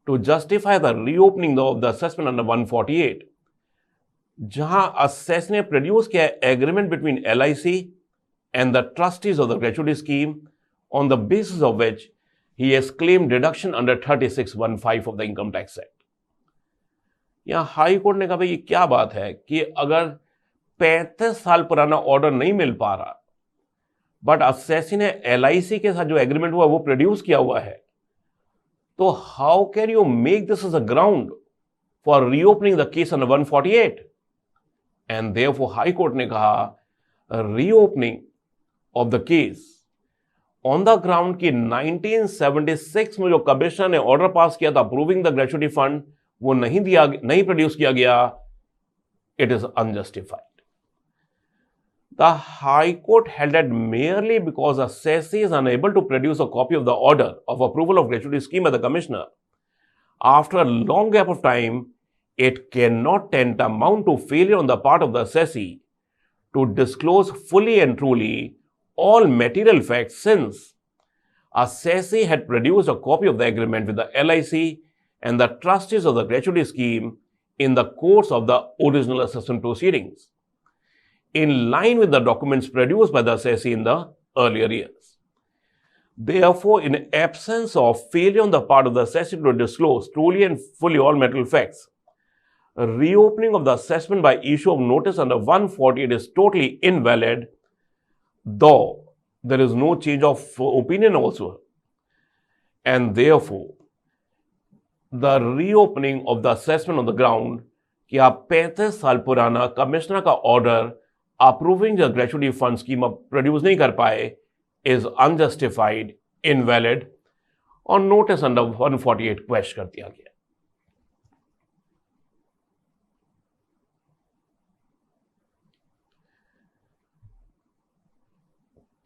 to justify the reopening of the assessment under 148, जहां assess ने produce किया agreement between LIC and the trustees of the gratuity scheme on the basis of which he has claimed deduction under 3615 of the Income Tax Act. यहां high Court ने कहा भाई ये क्या बात है कि अगर 35 साल पुराना ऑर्डर नहीं मिल पा रहा बट असेसी ने LIC के साथ जो एग्रीमेंट हुआ वो प्रोड्यूस किया हुआ है, तो how can you make this as a ground for reopening the case under 148? And therefore High Court ने कहा reopening of the case on the ground की 1976 में जो कमिश्नर ने ऑर्डर पास किया था अप्रूविंग द ग्रेचुटी फंड, वो नहीं प्रोड्यूस किया गया, it is unjustified. The High Court held that merely because a assessee is unable to produce a copy of the order of approval of gratuity scheme by the commissioner after a long gap of time, it cannot amount to failure on the part of the assessee to disclose fully and truly all material facts, since assessee had produced a copy of the agreement with the LIC and the trustees of the gratuity scheme in the course of the original assessment proceedings, in line with the documents produced by the assessee in the earlier years. Therefore, in absence of failure on the part of the assessee to disclose truly and fully all material facts, reopening of the assessment by issue of notice under 148 is totally invalid, though there is no change of opinion also. And therefore, the reopening of the assessment on the ground कि आप 35 साल पुराना commissioner का order approving the gratuity fund scheme produce नहीं कर पाए is unjustified, invalid और notice under 148 question कर दिया गया.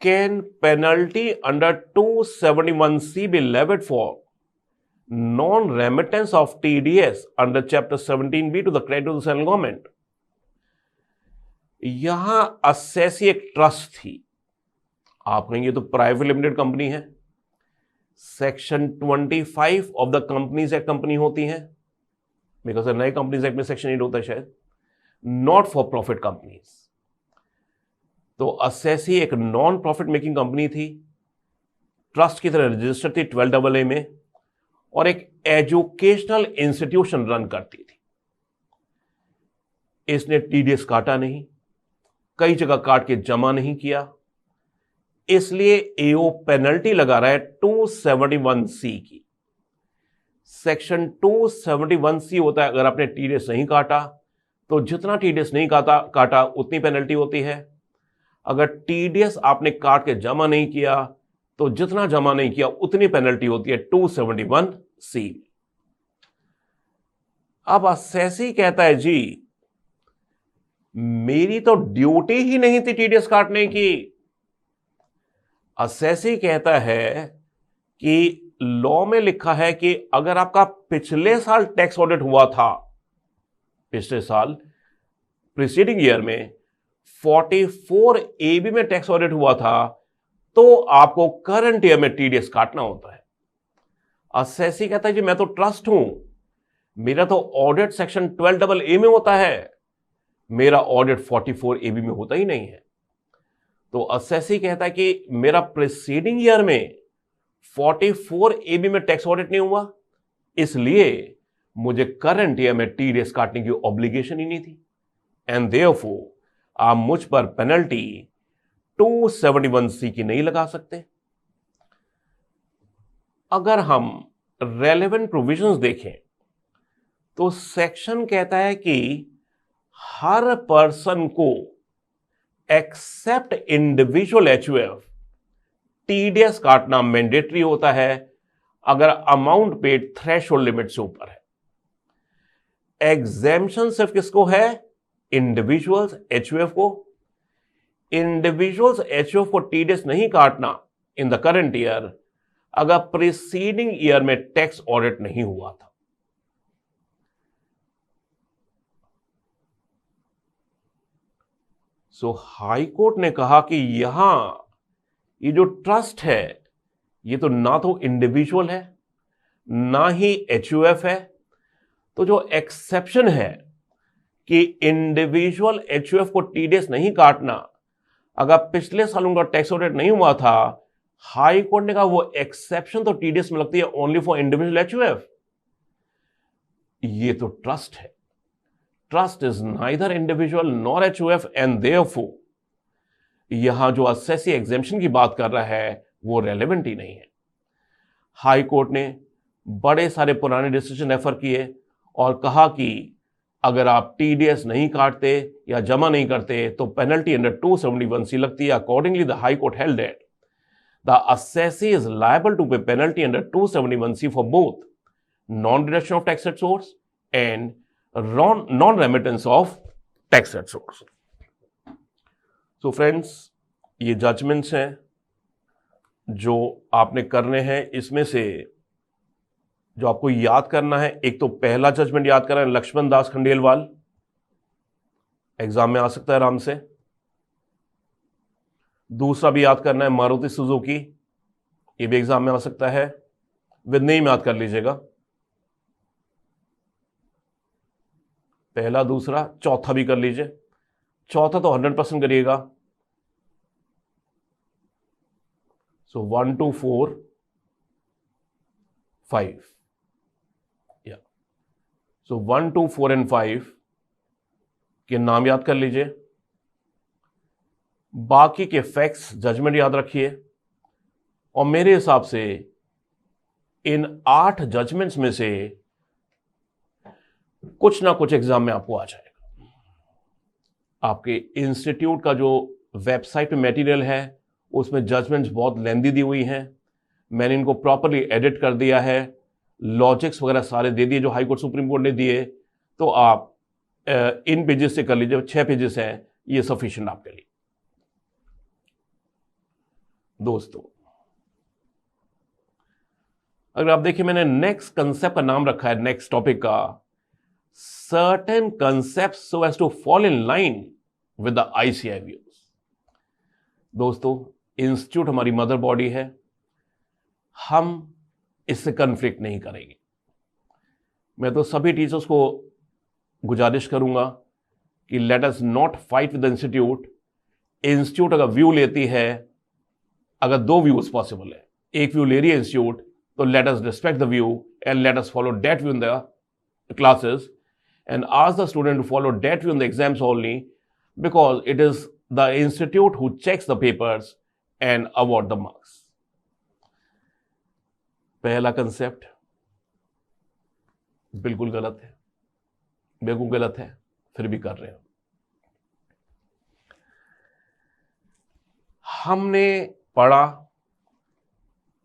Can penalty under 271C be levied for non-remittance of TDS under Chapter 17B to the credit of the central government? यहां assessee एक trust थी. आप कहेंगे तो प्राइवेट लिमिटेड कंपनी है. Section 25 of the companies act company होती है, because नए कंपनीज एक्ट में सेक्शन 8 होता है शायद. Not for profit companies. तो असेसी एक नॉन प्रॉफिट मेकिंग कंपनी थी, ट्रस्ट की तरह रजिस्टर्ड थी 12AA में, और एक एजुकेशनल इंस्टीट्यूशन रन करती थी. इसने टीडीएस काटा नहीं, कई जगह काट के जमा नहीं किया, इसलिए एओ पेनल्टी लगा रहा है 271C की. सेक्शन 271C होता है अगर आपने टीडीएस नहीं काटा तो जितना टीडीएस नहीं काटा उतनी पेनल्टी होती है. अगर टीडीएस आपने काट के जमा नहीं किया तो जितना जमा नहीं किया उतनी पेनल्टी होती है 271C. अब असेसी कहता है जी मेरी तो ड्यूटी ही नहीं थी टीडीएस काटने की. असेसी कहता है कि लॉ में लिखा है कि अगर आपका पिछले साल टैक्स ऑडिट हुआ था, पिछले साल प्रीसीडिंग ईयर में 44AB में टैक्स ऑडिट हुआ था, तो आपको करंट ईयर में टीडीएस काटना होता है. असेसी कहता है जी मैं तो ट्रस्ट हूं, मेरा तो ऑडिट सेक्शन 12AA में होता है, मेरा ऑडिट 44AB में होता ही नहीं है. तो असेसी कहता है कि मेरा प्रीसीडिंग ईयर में 44AB में टैक्स ऑडिट नहीं हुआ, इसलिए मुझे करंट ईयर में टीडीएस काटने की ऑब्लिगेशन ही नहीं थी, एंड देयरफॉर आप मुझ पर पेनल्टी 271C की नहीं लगा सकते. अगर हम रेलेवेंट प्रोविजंस देखें तो सेक्शन कहता है कि हर पर्सन को एक्सेप्ट इंडिविजुअल एचयूएफ टीडीएस काटना मैंडेटरी होता है अगर अमाउंट पेड थ्रेशोल्ड लिमिट से ऊपर है. एग्जेम्पशन सिर्फ किसको है? इंडिविजुअल्स एचयूएफ को. इंडिविजुअल्स एचयूएफ को टीडीएस नहीं काटना इन द करंट ईयर अगर प्रीसीडिंग ईयर में टैक्स ऑडिट नहीं हुआ था. सो हाई कोर्ट ने कहा कि यहां ये जो ट्रस्ट है ये तो ना तो इंडिविजुअल है ना ही एचयूएफ है. तो जो एक्सेप्शन है कि इंडिविजुअल एचयूएफ को टीडीएस नहीं काटना अगर पिछले साल उनका टैक्स ऑडिट नहीं हुआ था, हाई कोर्ट ने कहा वो एक्सेप्शन तो टीडीएस में लगती है ओनली फॉर इंडिविजुअल एचयूएफ. ये तो ट्रस्ट है. Trust is neither individual nor HUF, and therefore यहां जो असेसी एग्जेम्पशन की बात कर रहा है वो रेलेवेंट ही नहीं है. हाई कोर्ट ने बड़े सारे पुराने डिसीजन रेफर किए और कहा कि अगर आप टीडीएस नहीं काटते या जमा नहीं करते तो पेनल्टी अंडर 271C लगती है. Accordingly the high court held that the assessee is liable to pay penalty under 271C for both non deduction of tax at source and non-remittance of tax at source. तो friends, ये judgments हैं जो आपने करने हैं। इसमें से जो आपको याद करना है, एक तो पहला जजमेंट याद करना है, लक्ष्मण दास खंडेलवाल, एग्जाम में आ सकता है आराम से। दूसरा भी याद करना है मारुति सुजुकी, ये भी एग्जाम में आ सकता है, विद नेम याद कर लीजिएगा। पहला, दूसरा, चौथा भी कर लीजिए। चौथा तो 100% करिएगा। सो 1 2 4 5, या सो 1 2 4 एंड 5 के नाम याद कर लीजिए। बाकी के फैक्ट्स, जजमेंट याद रखिए। और मेरे हिसाब से इन 8 जजमेंट्स में से कुछ ना कुछ एग्जाम में आपको आ जाएगा। आपके इंस्टीट्यूट का जो वेबसाइट पे मटेरियल है उसमें जजमेंट्स बहुत लेंदी दी हुई हैं। मैंने इनको प्रॉपरली एडिट कर दिया है, लॉजिक्स वगैरह सारे दे दिए जो हाई कोर्ट सुप्रीम कोर्ट ने दिए। तो आप इन पेजेस से कर लीजिए, 6 पेजेस हैं, ये सफिशिएंट आपके लिए। दोस्तों, अगर आप देखिए, मैंने नेक्स्ट कंसेप्ट का नाम रखा है, नेक्स्ट टॉपिक का, certain concept so as to fall in line with the ICAI views. दोस्तों, इंस्टीट्यूट हमारी मदर बॉडी है, हम इससे कन्फ्लिक्ट नहीं करेंगे। मैं तो सभी टीचर्स को गुजारिश करूंगा कि let us not fight with the institute. Institute अगर व्यू लेती है, अगर 2 व्यूज पॉसिबल है, एक व्यू ले रही है इंस्टीट्यूट, तो let us respect the view and let us follow that view in the classes and ask the student to follow that view in the exams only, because it is the institute who checks the papers and award the marks. पहला concept बिल्कुल गलत है, बिल्कुल गलत है, फिर भी कर रहे हैं। हमने पढ़ा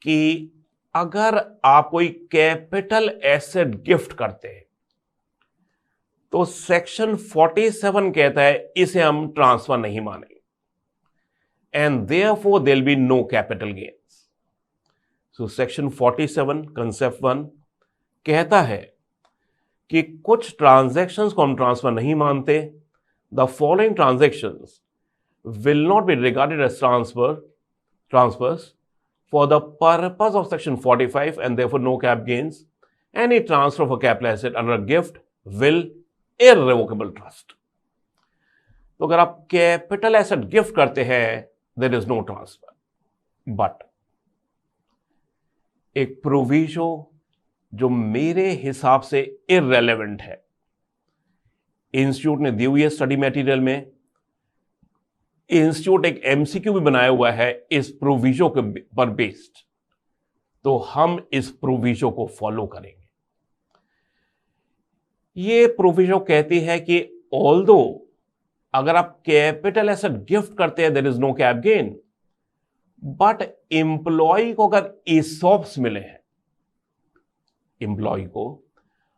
कि अगर आप कोई कैपिटल एसेट गिफ्ट करते हैं तो सेक्शन 47 कहता है इसे हम ट्रांसफर नहीं मानेंगे and therefore there will be no capital gains. So section 47 concept 1 कहता है कि कुछ ट्रांजैक्शंस को हम ट्रांसफर नहीं मानते। The following transactions will not be regarded as transfers for the purpose of section 45 and therefore no cap gains. Any transfer of a capital asset under a gift will irrevocable trust. तो अगर आप capital asset gift करते हैं there is no transfer, but एक proviso जो मेरे हिसाब से इररेलेवेंट है, इंस्टीट्यूट ने दी हुई है स्टडी मटेरियल में। इंस्टीट्यूट एक MCQ भी बनाया हुआ है इस प्रोविजो के पर बेस्ड, तो हम इस प्रोविजो को फॉलो करेंगे। ये प्रोविजो कहती है कि ऑल्दो अगर आप कैपिटल एसेट गिफ्ट करते हैं there is no cap gain, but employee को अगर ESOPs मिले हैं, एम्प्लॉय को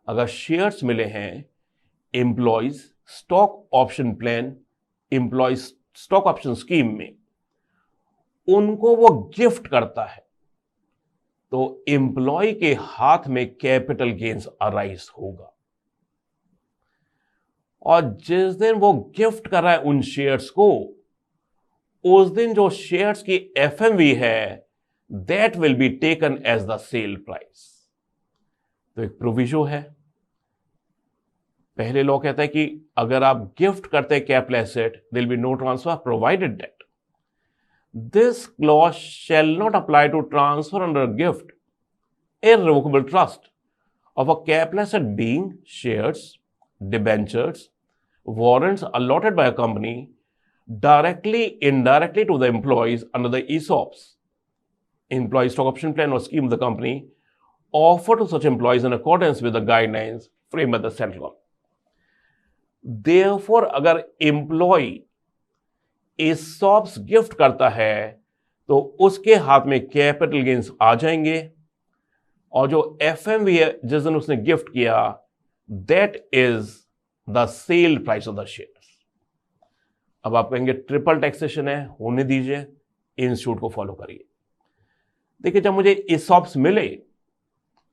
अगर शेयर्स मिले हैं, employees stock option plan, employees stock option scheme में, उनको वो गिफ्ट करता है, तो एम्प्लॉय के हाथ में कैपिटल गेन्स अराइज होगा। और जिस दिन वो गिफ्ट कर रहा है उन शेयर्स को, उस दिन जो शेयर्स की FMV है that will be taken as the sale price. तो एक प्रोविजो है। पहले लॉ कहता है कि अगर आप गिफ्ट करते हैं capital asset there will be no transfer provided that this clause shall not apply to transfer under gift irrevocable trust of a capital asset being shares, debentures, warrants allotted by a company directly, indirectly to the employees under the ESOPs, employee stock option plan or scheme of the company, offered to such employees in accordance with the guidelines framed by the central government. Therefore, अगर employ ESOPs gift करता है तो उसके हाथ में capital gains आ जाएंगे, और जो FMV है जिस दिन उसने गिफ्ट किया that is the sale price of the shares. अब आप कहेंगे ट्रिपल टैक्सेशन है, होने दीजिए, इंस्टीट्यूट को फॉलो करिए। देखिए, जब मुझे ESOPs मिले,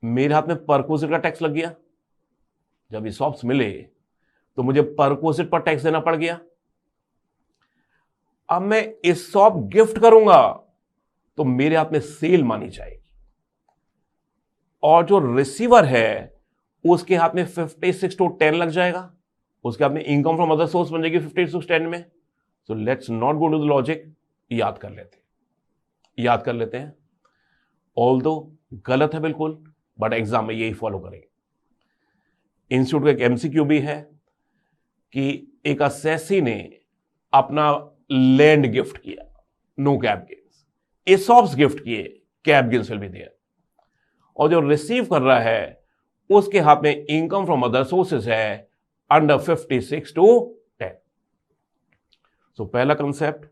मेरे हाथ में परक्विजिट का टैक्स लग गया। जब ESOPs मिले तो मुझे परक्विजिट पर टैक्स देना पड़ गया। अब मैं ESOP गिफ्ट करूंगा तो मेरे हाथ में सेल मानी जाएगी, और जो रिसीवर है उसके हाथ में 56 to 10 लग जाएगा, उसके हाथ में इनकम फ्रॉम अदर सोर्स बन जाएगी 56 10 में। So let's not go to the logic, याद कर लेते हैं। ऑल्दो गलत है बिल्कुल, बट एग्जाम में यही फॉलो करेंगे। इंस्टीट्यूट का एक MCQ भी है कि एक असेसी ने अपना लैंड गिफ्ट किया, no cap gains, ESOPs gift किए, cap gains will be there, और जो रिसीव कर रहा है उसके हाथ में इनकम फ्रॉम अदर सोर्सेज है अंडर 56 to 10। सो पहला कंसेप्ट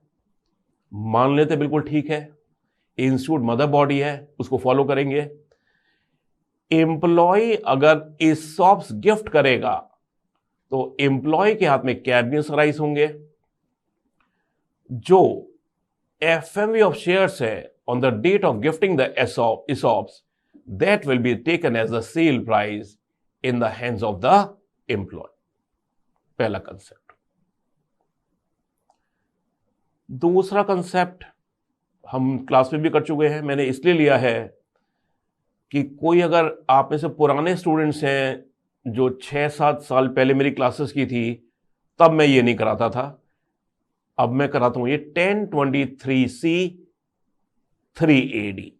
मान लेते बिल्कुल ठीक है, इंस्टीट्यूट मदर बॉडी है, उसको फॉलो करेंगे। एम्प्लॉय अगर ESOPs गिफ्ट करेगा तो एम्प्लॉय के हाथ में कैप गेन्स राइज होंगे। जो FMV ऑफ शेयर्स है on the date of gifting the ESOPs, that will be taken as the sale price in the hands of the employee। पहला कंसेप्ट। दूसरा कंसेप्ट हम क्लास में भी कर चुके हैं, मैंने इसलिए लिया है कि कोई अगर आप में से पुराने स्टूडेंट्स हैं जो 6-7 साल पहले मेरी क्लासेस की थी, तब मैं ये नहीं कराता था, अब मैं कराता हूं ये 1023C 3AD।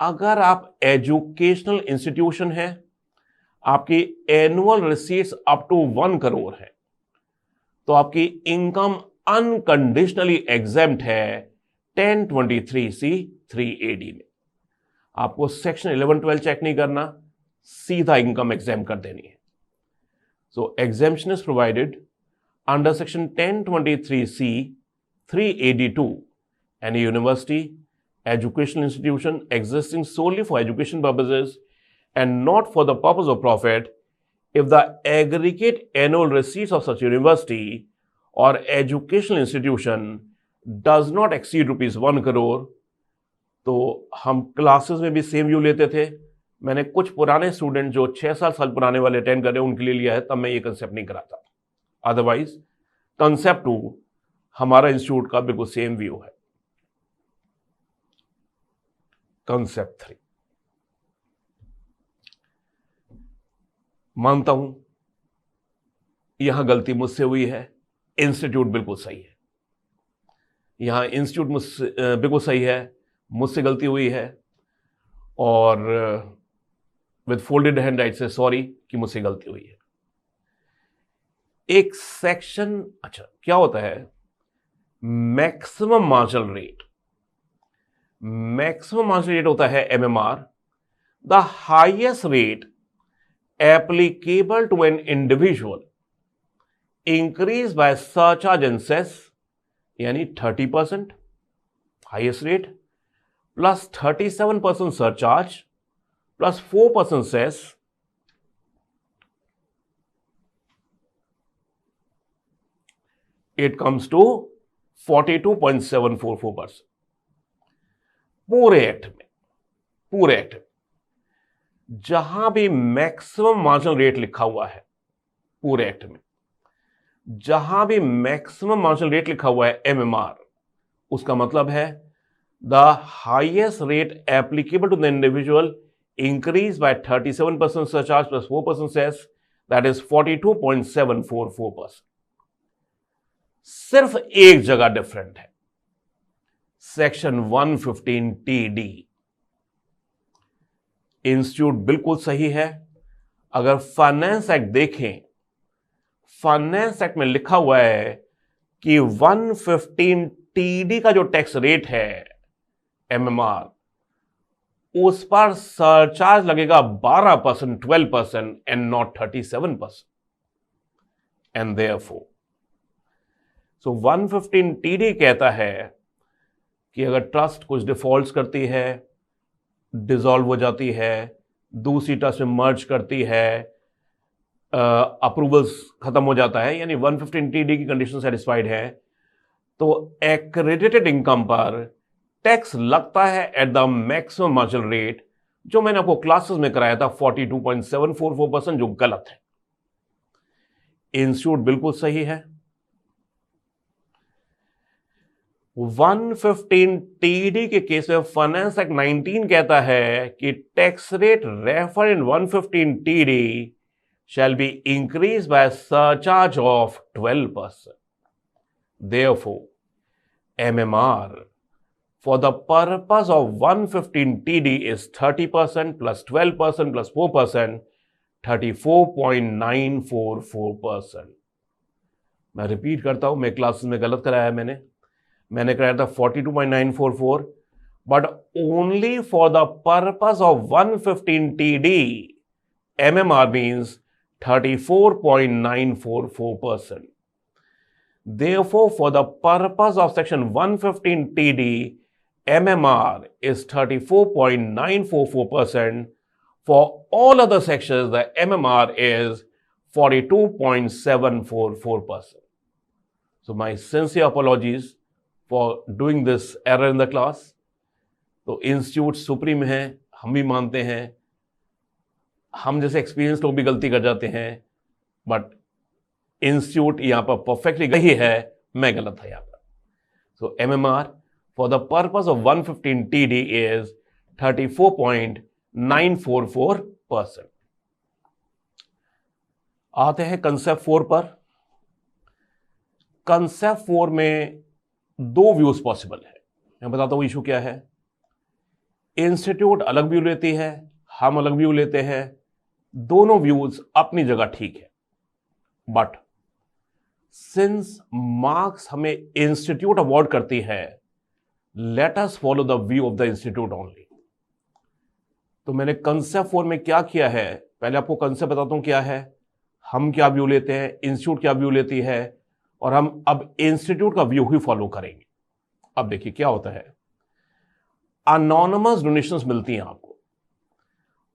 अगर आप एजुकेशनल इंस्टीट्यूशन है, आपकी annual receipts up to 1 crore है, तो आपकी इनकम अनकंडीशनली एग्जेम्प्ट है 1023C 3AD में। आपको सेक्शन 11-12 चेक नहीं करना, सीधा इनकम एग्जेम्प्ट कर देनी है। So exemption is provided under section 1023C 3AD2 any university, educational institution existing solely for education purposes and not for the purpose of profit, if the aggregate annual receipts of such university or educational institution does not exceed ₹1 crore। तो हम classes में भी same view लेते थे। मैंने कुछ पुराने student जो 6-7 साल पुराने वाले अटेंड कर रहे हैं उनके लिए लिया है, तब मैं ये कंसेप्ट नहीं कराता। अदरवाइज कंसेप्ट 2 हमारा इंस्टीट्यूट का बिल्कुल सेम व्यू है। कंसेप्ट 3 मानता हूं यहां गलती मुझसे हुई है, इंस्टीट्यूट बिल्कुल सही है। यहां इंस्टीट्यूट मुझसे बिल्कुल सही है, मुझसे गलती हुई है, और विद फोल्डेड हैंड आई से सॉरी कि मुझसे गलती हुई है। एक सेक्शन, अच्छा क्या होता है maximum marginal rate? Maximum marginal rate होता है MMR, the highest rate applicable to an individual increase by surcharge and cess, यानी 30% highest rate plus 37% surcharge plus 4% cess, it comes to 42.744%। पूरे एक्ट में जहां भी मैक्सिमम मार्जिनल रेट लिखा हुआ है, पूरे एक्ट में जहां भी मैक्सिमम मार्जिनल रेट लिखा हुआ है MMR, उसका मतलब है the highest rate applicable to the individual increase by 37% surcharge plus 4% cess, that is 42.744%। सिर्फ एक जगह डिफरेंट है, सेक्शन 115TD। इंस्टीट्यूट बिल्कुल सही है। अगर फाइनेंस एक्ट देखें, फाइनेंस एक्ट में लिखा हुआ है कि 115TD का जो टैक्स रेट है MMR, उस पर सरचार्ज लगेगा 12%, 12% and not 37%। And therefore so 115TD कहता है कि अगर ट्रस्ट कुछ डिफॉल्ट्स करती है, डिसॉल्व हो जाती है, दूसरी ट्रस्ट में मर्ज करती है, अप्रूवल्स खत्म हो जाता है, यानी 115 टीडी की कंडीशन सेटिस्फाइड है, तो एक्रेडिटेड इनकम पर टैक्स लगता है at the maximum marginal rate, जो मैंने आपको क्लासेस में कराया था 42.744%, जो गलत है। इंस्टीट्यूट बिल्कुल सही है। 115 टीडी के केस में फाइनेंस एक्ट 19 कहता है कि tax rate refer in 115 TD shall be increased by a surcharge of 12%. Therefore, MMR for the purpose of 115 TD is 30% plus 12% plus 4%, 34.944%. मैं रिपीट करता हूं, मैं क्लासेस में गलत कराया मैंने कराया था 42.944, but only for the purpose of 115 TD MMR means 34.944%. Therefore, for the purpose of section 115 TD, MMR is 34.944%. For all other sections, the MMR is 42.744%. So my sincere apologies for doing this error in the class. तो institute supreme है, हम भी मानते हैं, हम जैसे experience लोग भी गलती कर जाते हैं, बट इंस्टीट्यूट यहां पर परफेक्टली गई है, मैं गलत था यहां पर। So MMR for the purpose of 115 TD is 34.944%। आते हैं कंसेप्ट 4 पर। कंसेप्ट 4 में दो व्यूज पॉसिबल है। मैं बताता हूं इशू क्या है। इंस्टीट्यूट अलग व्यू लेती है, हम अलग व्यू लेते हैं, दोनों व्यूज अपनी जगह ठीक है, बट सिंस मार्क्स हमें इंस्टीट्यूट अवॉर्ड करती है, late us follow the view of the institute only. तो मैंने कंसेप्ट 4 में क्या किया है, पहले आपको कंसेप्ट बताता हूं क्या है, हम क्या व्यू लेते हैं, इंस्टीट्यूट क्या व्यू लेती है, और हम अब इंस्टीट्यूट का व्यू ही फॉलो करेंगे। अब देखिए क्या होता है। अनोनिमस डोनेशंस मिलती हैं आपको।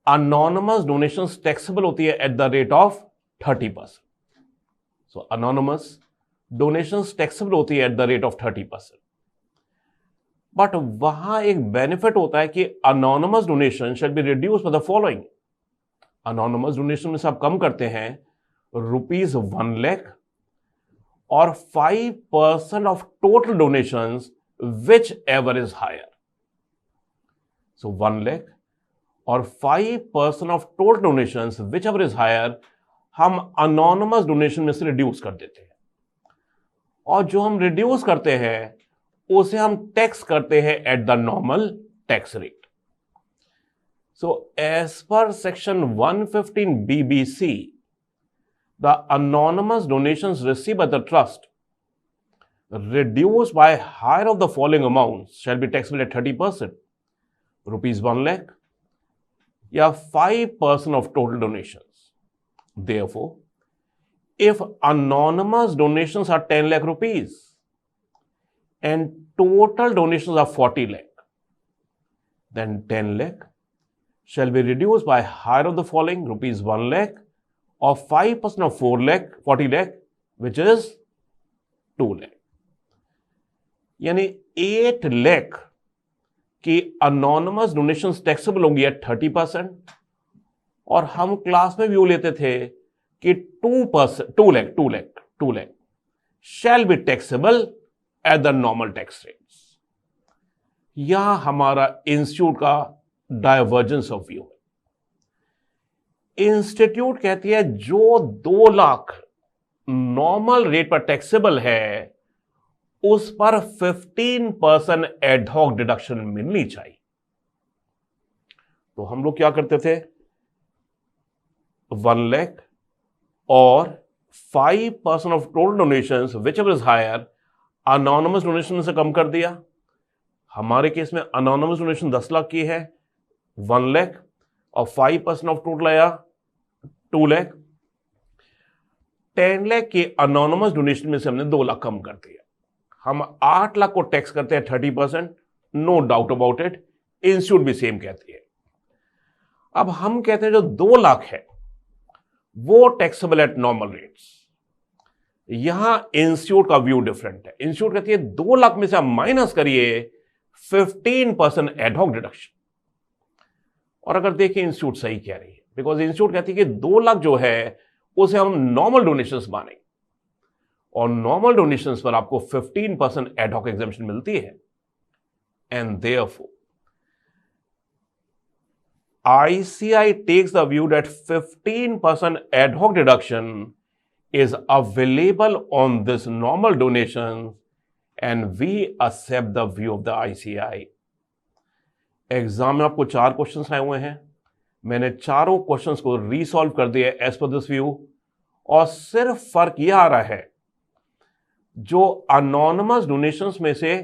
अनोनिमस डोनेशंस टैक्सेबल होती है at the rate of 30%। So anonymous donations taxable होती है at the rate of 30%। But वहां एक बेनिफिट होता है कि anonymous donation shall be reduce by the following. Anonymous donation में से आप कम करते हैं ₹1 लाख और 5% of total donations whichever is higher. So 1 lakh और 5% of total donations whichever is higher हम अनोनिमस डोनेशन में से रिड्यूस कर देते हैं, और जो हम रिड्यूस करते हैं उसे हम टैक्स करते हैं at the normal tax rate. So as per section 115 BBC, the anonymous donations received by the trust reduced by higher of the following amounts shall be taxable at 30%, ₹1 lakh या 5% of total donations. Therefore, if anonymous donations are 10 lakh rupees and total donations are 40 lakh, then 10 lakh shall be reduced by higher of the following ₹1 lakh or 5% of 40 lakh, which is 2 lakh. यानी 8 लाख की anonymous donations taxable होंगी eight 30%, और हम class में view लेते थे कि 2 lakh shall be taxable at the normal tax rates. यहां हमारा इंस्टीट्यूट का डायवर्जेंस ऑफ व्यू है। इंस्टीट्यूट कहती है जो 2 लाख नॉर्मल रेट पर टैक्सेबल है उस पर 15% एडहॉक डिडक्शन मिलनी चाहिए। तो हम लोग क्या करते थे, 1 लाख और 5% of total donations whichever is higher anonymous donation से कम कर दिया। हमारे केस में अनोनिमस डोनेशन 10 लाख की है, 1 लाख और 5% ऑफ टोटल आया 2 लाख। 10 लाख की अनोनिमस डोनेशन में से हमने 2 लाख कम कर दिया। हम 8 लाख को टैक्स करते हैं 30%, no doubt about it, institute भी सेम कहती है। अब हम कहते हैं जो 2 लाख है वो टैक्सेबल एट नॉर्मल रेट्स। यहां इंस्टीट्यूट का व्यू डिफरेंट है। इंस्टीट्यूट कहती है 2 लाख में से आप माइनस करिए 15% एडहॉक डिडक्शन। और अगर देखिए इंस्टीट्यूट सही कह रही है, बिकॉज इंस्टीट्यूट कहती है कि 2 लाख जो है उसे हम नॉर्मल डोनेशंस मानेंगे, और नॉर्मल डोनेशंस पर आपको 15% एडहॉक एग्जेम्पशन मिलती है। And therefore ICI takes the view that 15% ad hoc deduction is available on this normal donation, and we accept the view of the ICI. Exam में आपको 4 questions आए हुए हैं, मैंने चारों क्वेश्चंस को रीसॉल्व कर दिया एज पर दिस व्यू, और सिर्फ फर्क यह आ रहा है जो अनोनिमस डोनेशंस में से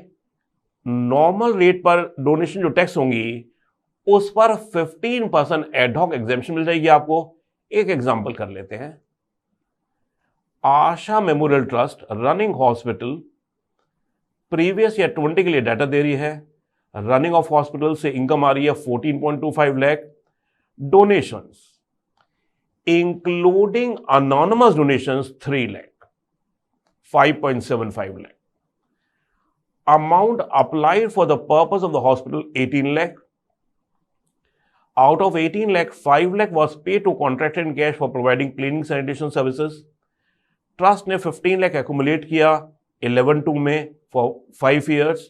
नॉर्मल रेट पर डोनेशन जो टैक्स होंगी उस पर 15% एडहॉक एग्जेम्पशन मिल जाएगी आपको। एक एग्जांपल कर लेते हैं। Asha memorial trust running hospital previous year 20 के लिए डाटा दे रही है। रनिंग ऑफ हॉस्पिटल से इनकम आ रही है 14.25 lakh. Donations including anonymous donations 3 lakh, 5.75 lakh. Amount applied for the purpose of the hospital 18 lakh. Out of 18 lakh, 5 lakh was paid to contracted in cash for providing cleaning sanitation services. Trust ने 15 lakh accumulate किया 11/2 में for 5 years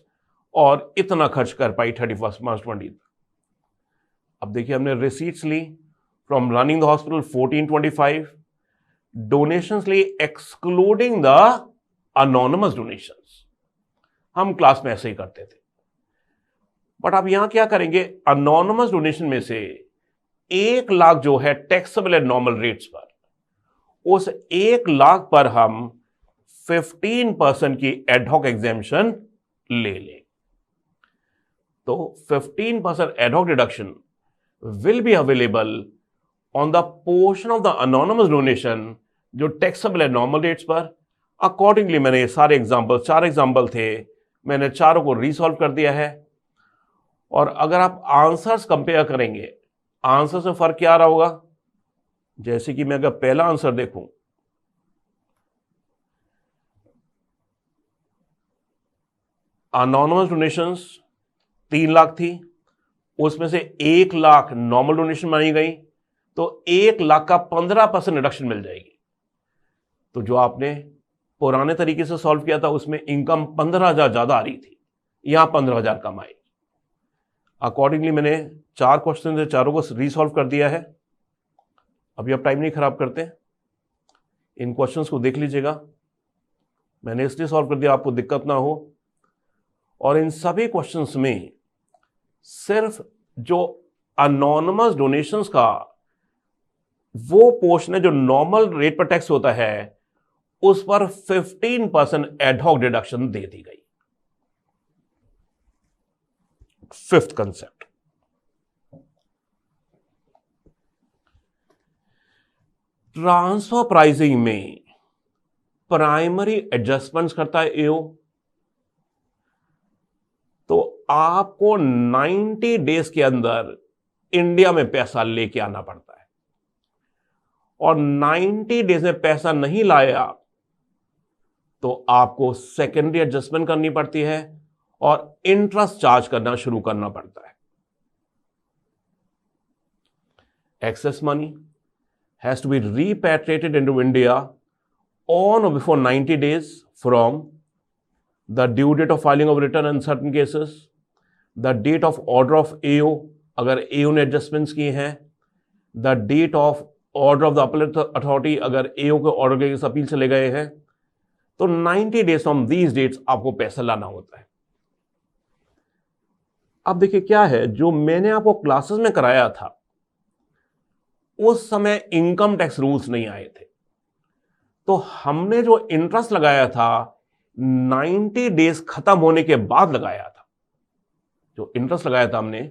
और इतना खर्च कर पाई 31 मार्च 20। अब देखिए हमने रिसीट्स ली from running the hospital 1425, donations ली एक्सक्लूडिंग द अनोनिमस डोनेशंस। हम क्लास में ऐसे ही करते थे, बट आप यहां क्या करेंगे, अनोनिमस डोनेशन में से 1 लाख जो है टैक्सेबल एट नॉर्मल रेट्स पर, उस 1 लाख पर हम 15% की एडहॉक एग्जेम्पशन ले लें। तो 15% ad hoc deduction will be available on the portion of the anonymous donation जो टैक्सेबल एट नॉर्मल रेट्स पर। अकॉर्डिंगली मैंने ये सारे एग्जाम्पल, 4 एग्जाम्पल थे, मैंने चारों को रीसॉल्व कर दिया है। और अगर आप आंसर्स कंपेयर करेंगे, आंसर में फर्क क्या आ रहा होगा, जैसे कि मैं अगर पहला आंसर देखूं, अनोनिमस डोनेशंस 3 लाख थी, उसमें से 1 लाख नॉर्मल डोनेशन मानी गई, तो 1 लाख का 15% रिडक्शन मिल जाएगी। तो जो आपने पुराने तरीके से सॉल्व किया था उसमें इनकम 15,000 ज्यादा आ रही थी, यहां 15,000 कम आई। अकॉर्डिंगली मैंने 4 क्वेश्चन थे, चारों को रीसॉल्व कर दिया है। अभी आप टाइम नहीं खराब करते, इन क्वेश्चंस को देख लीजिएगा, मैंने इसलिए सॉल्व कर दिया आपको दिक्कत ना हो। और इन सभी क्वेश्चंस में सिर्फ जो अनोनिमस डोनेशंस का वो पोर्शन है जो नॉर्मल रेट पर टैक्स होता है, उस पर 15% एडहॉक डिडक्शन दे दी गई। 5th कंसेप्ट, ट्रांसफर प्राइसिंग में प्राइमरी एडजस्टमेंट्स करता है एओ। तो आपको 90 डेज के अंदर इंडिया में पैसा लेके आना पड़ता है, और 90 डेज में पैसा नहीं लाया तो आपको सेकेंडरी एडजस्टमेंट करनी पड़ती है और इंटरेस्ट चार्ज करना शुरू करना पड़ता है। Excess money has to be repatriated into India on or before 90 days from the due date of filing of return in certain cases, the date of order of AO अगर AO ने adjustments किए हैं, the date of order of the appellate authority अगर AO के order के appeal चले गए हैं, तो 90 डेज फ्रॉम दीज डेट्स आपको पैसा लाना होता है। अब देखिए क्या है, जो मैंने आपको क्लासेस में कराया था उस समय इनकम टैक्स रूल्स नहीं आए थे, तो हमने जो इंटरेस्ट लगाया था 90 डेज खत्म होने के बाद लगाया था। जो इंटरेस्ट लगाया था हमने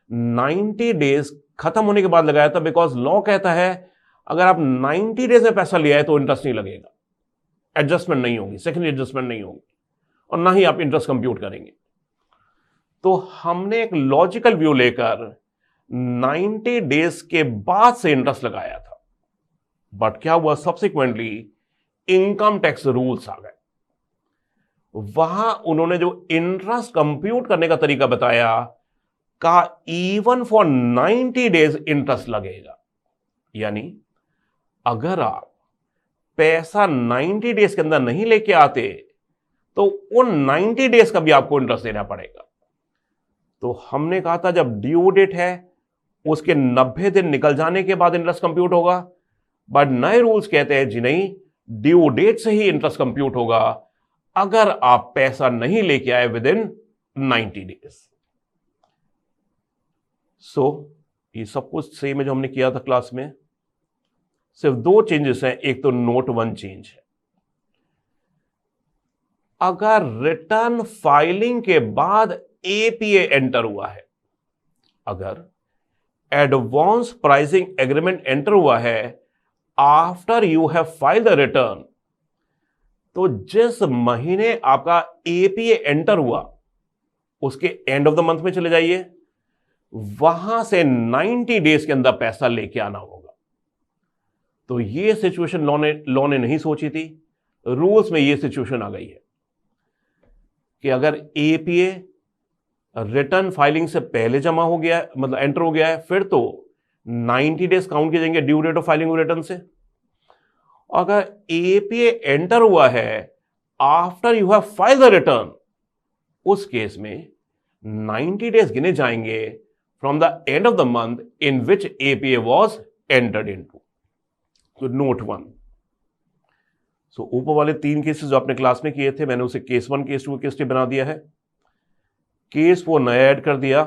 90 डेज खत्म होने के बाद लगाया था, बिकॉज लॉ कहता है अगर आप 90 डेज में पैसा लिया है तो इंटरेस्ट नहीं लगेगा, एडजस्टमेंट नहीं होगी, सेकेंडरी एडजस्टमेंट नहीं होगी, और ना ही आप इंटरेस्ट कंप्यूट करेंगे। तो हमने एक लॉजिकल व्यू लेकर 90 डेज के बाद से इंटरेस्ट लगाया था। बट क्या हुआ, सब्सिक्वेंटली इनकम टैक्स रूल्स आ गए। वहां उन्होंने जो इंटरेस्ट कंप्यूट करने का तरीका बताया, का इवन फॉर 90 डेज इंटरेस्ट लगेगा। यानी अगर आप पैसा 90 डेज के अंदर नहीं लेके आते तो उन 90 डेज का भी आपको इंटरेस्ट देना पड़ेगा। तो हमने कहा था जब ड्यू डेट है उसके 90 दिन निकल जाने के बाद इंटरेस्ट कंप्यूट होगा, बट नए रूल्स कहते हैं जी नहीं, ड्यू डेट से ही इंटरेस्ट कंप्यूट होगा अगर आप पैसा नहीं लेके आए विद इन 90 डेज। सो ये सब कुछ सेम है जो हमने किया था क्लास में, सिर्फ दो चेंजेस हैं। एक तो नोट 1 चेंज है, अगर रिटर्न फाइलिंग के बाद एपीए एंटर हुआ है, अगर एडवांस प्राइसिंग एग्रीमेंट एंटर हुआ है after you have filed the return, तो जिस महीने आपका एपीए एंटर हुआ उसके एंड ऑफ द मंथ में चले जाइए, वहां से 90 डेज के अंदर पैसा लेके आना होगा। तो ये सिचुएशन लॉ ने नहीं सोची थी, रूल्स में ये सिचुएशन आ गई है कि अगर एपीए रिटर्न फाइलिंग से पहले जमा हो गया, मतलब एंटर हो गया है, फिर तो 90 डेज काउंट किए जाएंगे due date of filing return से। अगर एपीए एंटर हुआ है after you have filed the return, उस केस में 90 डेज गिने जाएंगे from the end of the month in which APA was entered into. तो नोट 1। सो ऊपर वाले 3 केसेस जो आपने क्लास में किए थे, मैंने उसे केस 1, केस 2, केस 3 बना दिया है। केस 4 नया ऐड कर दिया,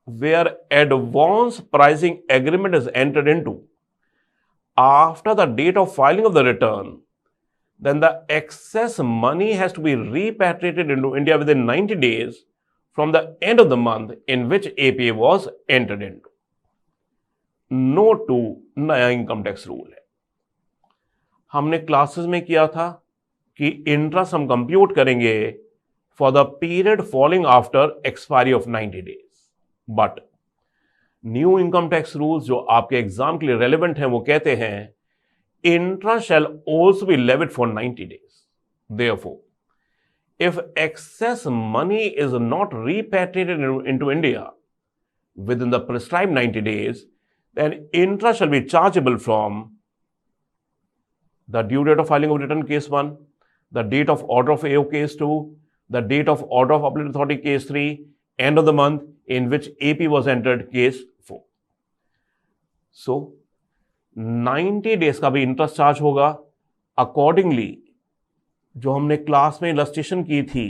where advance pricing agreement is entered into after the date of filing of the return, then the excess money has to be repatriated into India within 90 days from the end of the month in which APA was entered into. Note 2 नया income tax rule है। हमने classes में किया था कि interest हम compute करेंगे for the period following after expiry of 90 days, but new income tax rules जो आपके एग्जाम के लिए रेलेवेंट हैं वो कहते हैं interest shall also be levied for 90 days. Therefore if excess money is not repatriated into India within the prescribed 90 days, then interest shall be chargeable from the due date of filing of return case 1, the date of order of AO case 2, the date of order of appellate authority case 3, end of the month in which AP was entered case 4. So 90 days का भी interest charge होगा। Accordingly जो हमने class में illustration की थी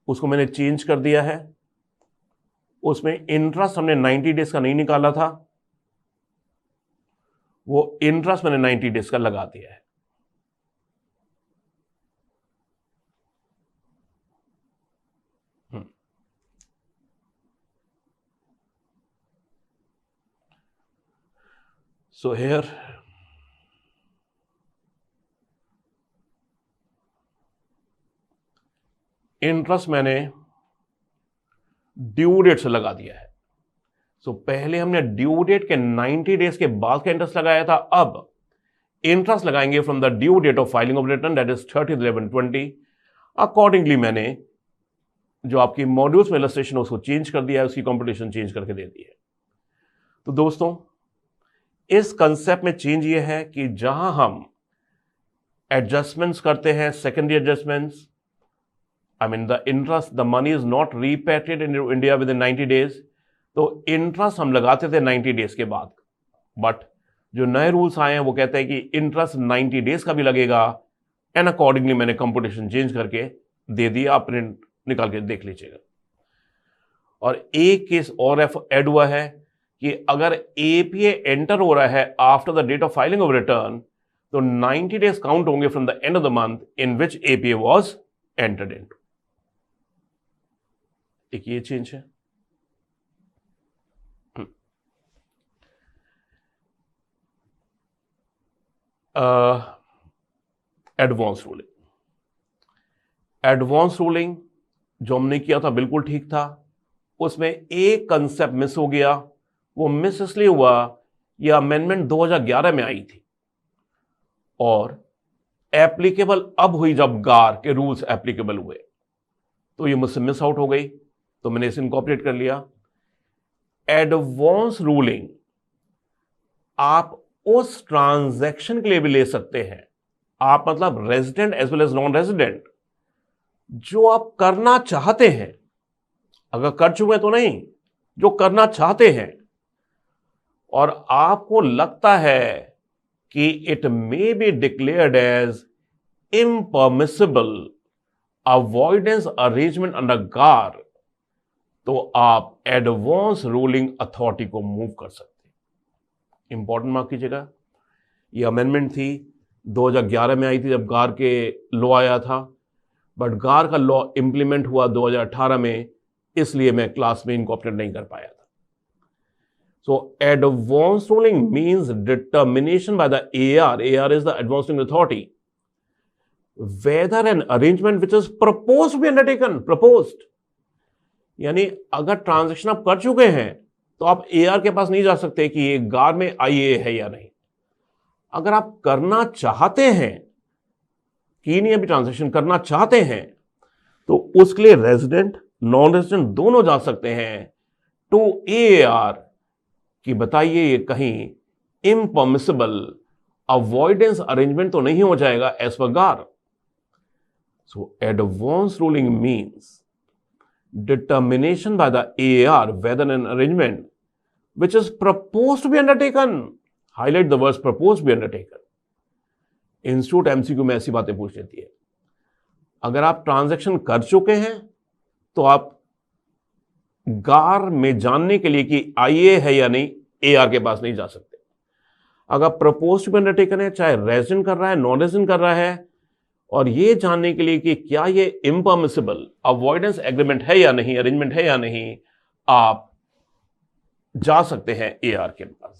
उसको मैंने चेंज कर दिया है। उसमें इंटरेस्ट हमने 90 डेज का नहीं निकाला था, वो इंटरेस्ट मैंने 90 डेज का लगा दिया है। So here इंटरेस्ट मैंने ड्यू डेट से लगा दिया है। सो पहले हमने ड्यू डेट के 90 डेज के बाद का इंटरेस्ट लगाया था, अब इंटरेस्ट लगाएंगे from the due date of filing of return, that is 30/11/20। Accordingly मैंने जो आपकी मॉड्यूल्स में इलस्ट्रेशन उसको चेंज कर दिया है, उसकी कंप्यूटेशन चेंज करके दे दी है। तो दोस्तों इस कंसेप्ट में चेंज ये है कि जहां हम एडजस्टमेंट्स करते हैं, secondary adjustments, I mean the interest, the money is not repatriated in India within 90 days, तो इंटरेस्ट हम लगाते थे 90 डेज के बाद। बट जो नए रूल्स आए हैं वो कहते हैं कि इंटरेस्ट 90 डेज का भी लगेगा, एंड अकॉर्डिंगली मैंने कंप्यूटेशन चेंज करके दे दिया, आप प्रिंट निकाल के देख लीजिएगा। और एक केस और ऐड हुआ है कि अगर एपीए एंटर हो रहा है after the date of filing of return, तो 90 डेज काउंट होंगे from the end of the month in which APA was entered into. एक ये चेंज है। एडवांस रूलिंग, एडवांस रूलिंग जो हमने किया था बिल्कुल ठीक था, उसमें एक कंसेप्ट मिस हो गया। वो मिस इसलिए हुआ यह अमेंडमेंट 2011 में आई थी और एप्लीकेबल अब हुई जब गार के रूल्स एप्लीकेबल हुए, तो ये मुझसे मिस आउट हो गई, तो मैंने इसे इनकॉर्पोरेट कर लिया। एडवांस रूलिंग आप उस ट्रांजैक्शन के लिए भी ले सकते हैं, आप मतलब resident as well as non resident, जो आप करना चाहते हैं, अगर कर चुके हैं तो नहीं, जो करना चाहते हैं और आपको लगता है कि it may be declared as impermissible avoidance arrangement under GAAR, तो आप एडवांस रूलिंग अथॉरिटी को मूव कर सकते हैं। इंपॉर्टेंट मार्क कीजिएगा, ये अमेंडमेंट थी 2011 में आई थी जब गार के लॉ आया था, बट गार का लॉ इंप्लीमेंट हुआ 2018 में, इसलिए मैं क्लास में इनकॉर्पोरेट नहीं कर पाया था। So advance ruling means determination by the AR. AR is the advance ruling authority. Whether an arrangement which is proposed to be undertaken, proposed. यानी अगर ट्रांजैक्शन आप कर चुके हैं तो आप AR के पास नहीं जा सकते कि ये गार में IA है या नहीं। अगर आप करना चाहते हैं कि नहीं, अभी ट्रांजैक्शन करना चाहते हैं, तो उसके लिए रेजिडेंट नॉन रेजिडेंट दोनों जा सकते हैं टू AR कि बताइए ये कहीं इम्परमिसिबल अवॉइडेंस अरेंजमेंट तो नहीं हो जाएगा एज पर गार। So advance ruling means determination by the AAR whether an arrangement which is proposed to be undertaken, highlight the words proposed to be undertaken. Institute MCQ में ऐसी बातें पूछ लेती है। अगर आप ट्रांजैक्शन कर चुके हैं तो आप गार में जानने के लिए कि आईए है या नहीं, एआर के पास नहीं जा सकते। अगर प्रपोज टू बी अंडरटेकन है, चाहे रेजिडेंट कर रहा है, नॉन रेजिडेंट कर रहा है, और ये जानने के लिए कि क्या ये इम्परमिसिबल अवॉइडेंस एग्रीमेंट है या नहीं, अरेंजमेंट है या नहीं, आप जा सकते हैं एआर के पास।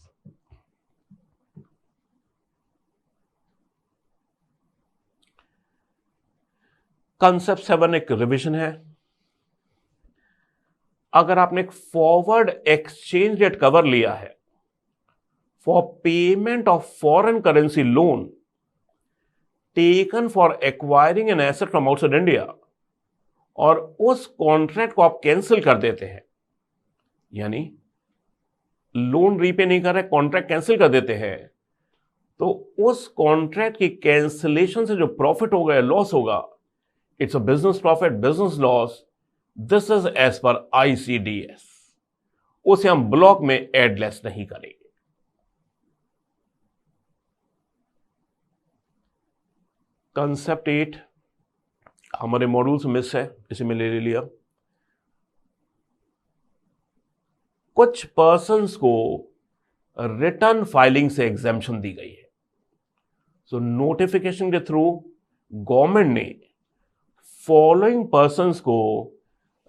कंसेप्ट 7 एक रिवीजन है। अगर आपने एक फॉरवर्ड एक्सचेंज रेट कवर लिया है for payment of foreign currency loan taken for acquiring an asset from outside India, और उस कॉन्ट्रैक्ट को आप कैंसिल कर देते हैं, यानी लोन रीपे नहीं कर रहे, कॉन्ट्रैक्ट कैंसिल कर देते हैं, तो उस कॉन्ट्रैक्ट की कैंसिलेशन से जो प्रॉफिट होगा या लॉस होगा, it's a business profit, business loss, this is as per ICDS। उसे हम ब्लॉक में एडलेस नहीं करेंगे। कंसेप्ट 8 हमारे मॉड्यूल से मिस है, इसे मैं ले लिया। कुछ पर्संस को रिटर्न फाइलिंग से एग्जेम्पशन दी गई है। सो नोटिफिकेशन के थ्रू गवर्नमेंट ने फॉलोइंग पर्संस को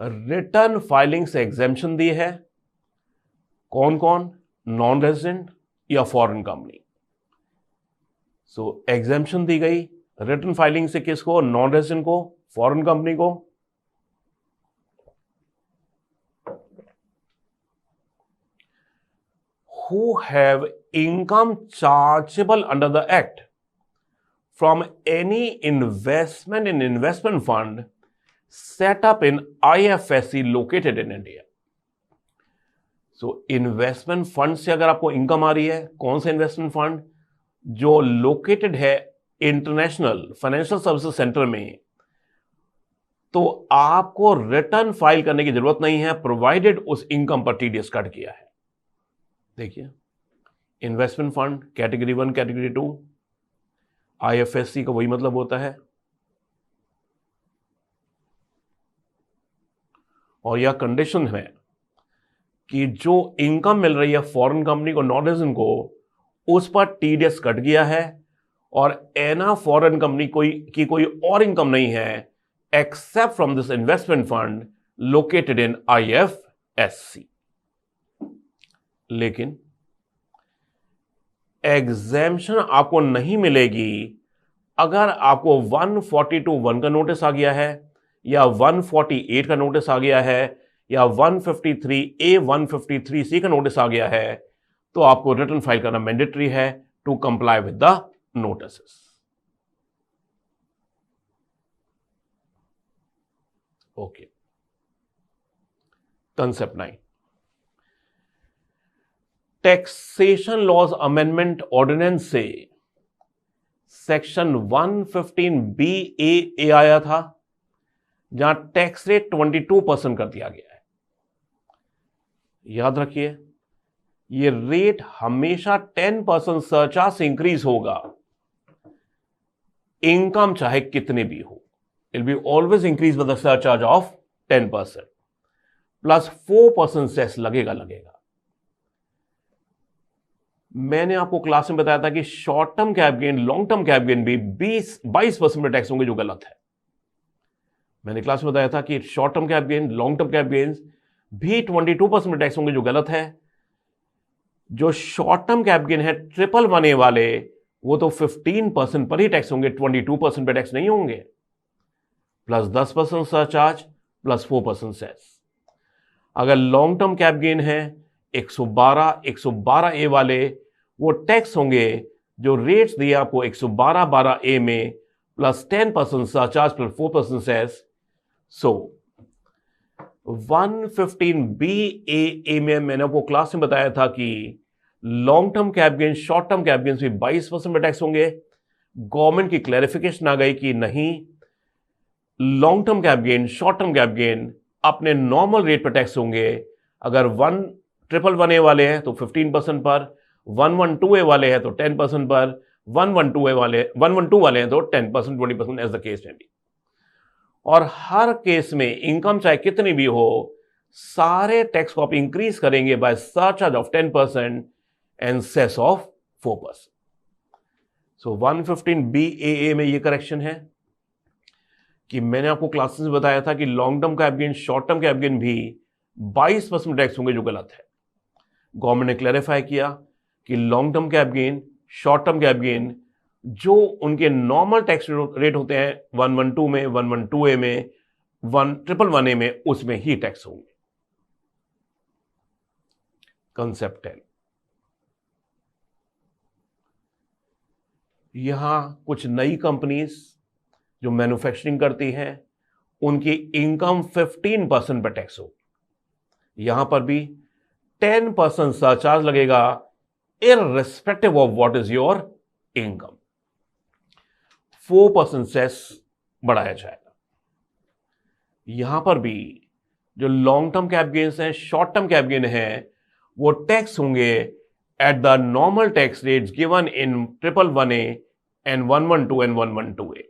रिटर्न फाइलिंग से एग्जेम्पशन दी है। कौन कौन? नॉन रेजिडेंट या फॉरेन कंपनी। सो एग्जेम्पशन दी गई रिटर्न फाइलिंग से किसको? नॉन रेजिडेंट को, फॉरेन कंपनी को। Who have income chargeable under the act from any investment in investment fund set up in IFSC located in India. So investment fund से अगर आपको income आ रही है, कौन सा इन्वेस्टमेंट फंड? जो लोकेटेड है इंटरनेशनल फाइनेंशियल सर्विसेज सेंटर में, तो आपको रिटर्न फाइल करने की जरूरत नहीं है, प्रोवाइडेड उस इनकम पर TDS कट किया है। देखिए, investment fund category 1, category 2, IFSC का वही मतलब होता है। और यह कंडीशन है कि जो इनकम मिल रही है फॉरेन कंपनी को, नॉन रेजिडेंट को, उस पर TDS कट गया है, और एना फॉरेन कंपनी की कोई और इनकम नहीं है except from this investment fund located in IFSC। लेकिन एग्जेम्पशन आपको नहीं मिलेगी अगर आपको 142(1) का नोटिस आ गया है, या 148 का नोटिस आ गया है, या 153A 153C का नोटिस आ गया है, तो आपको रिटर्न फाइल करना मैंडेटरी है to comply with the notice. Okay, concept 9, taxation laws amendment ordinance से सेक्शन 115BA आया था, जहां टैक्स रेट 22% कर दिया गया है। याद रखिए, ये रेट हमेशा 10% सरचार्ज से इंक्रीज होगा, इनकम चाहे कितने भी हो। It will be always increase with the surcharge of 10% plus 4% cess लगेगा। मैंने आपको क्लास में बताया था कि short term cap gain, long term cap gain भी 22% में टैक्स होंगे, जो गलत है। मैंने क्लास में बताया था कि short term cap gain, long term cap gain भी 22% में टैक्स होंगे, जो गलत है। जो शॉर्ट टर्म कैप गेन है 111A वाले, वो तो 15% पर ही टैक्स होंगे, 22% पे टैक्स नहीं होंगे, प्लस 10% सरचार्ज प्लस 4% सेस। अगर लॉन्ग टर्म कैप गेन है 112A वाले, वो टैक्स होंगे जो रेट्स दिए आपको 112A में, प्लस 10% सरचार्ज प्लस 4% सेस। सो 115BA में मैंने आपको क्लास में बताया था कि long term cap gain, short term cap gain भी 22% में टैक्स होंगे। गवर्नमेंट की क्लैरिफिकेशन आ गई कि नहीं, long term cap gain, short term cap gain अपने नॉर्मल रेट पर टैक्स होंगे। अगर 111A वाले हैं तो 15% पर, 112A वाले हैं तो 10% पर, 112 वाले हैं तो 10%, 20% एज द केस में भी। और हर केस में इनकम चाहे कितनी भी हो, सारे टैक्स को आप इंक्रीज करेंगे by surcharge of 10% and cess of 4%। So 115BAA में ये करेक्शन है कि मैंने आपको क्लासेस में बताया था कि long term cap gain, short term cap gain भी 22% टैक्स होंगे, जो गलत है। गवर्नमेंट ने क्लैरिफाई किया कि long term cap gain, short term cap gain, जो उनके नॉर्मल टैक्स रेट होते हैं 112 में, 112A में, 111A में, उसमें ही टैक्स होंगे। कंसेप्ट 10, यहां कुछ नई कंपनीज जो मैन्युफैक्चरिंग करती हैं, उनकी इनकम 15% पर टैक्स हो। यहां पर भी 10% सरचार्ज लगेगा, irrespective of what is your income. 4% cess बढ़ाया जाएगा। यहां पर भी जो लॉन्ग टर्म कैप गेन्स हैं, शॉर्ट टर्म कैप गेन है, वो टैक्स होंगे at the normal tax rates given in 111A and 112 and 112A।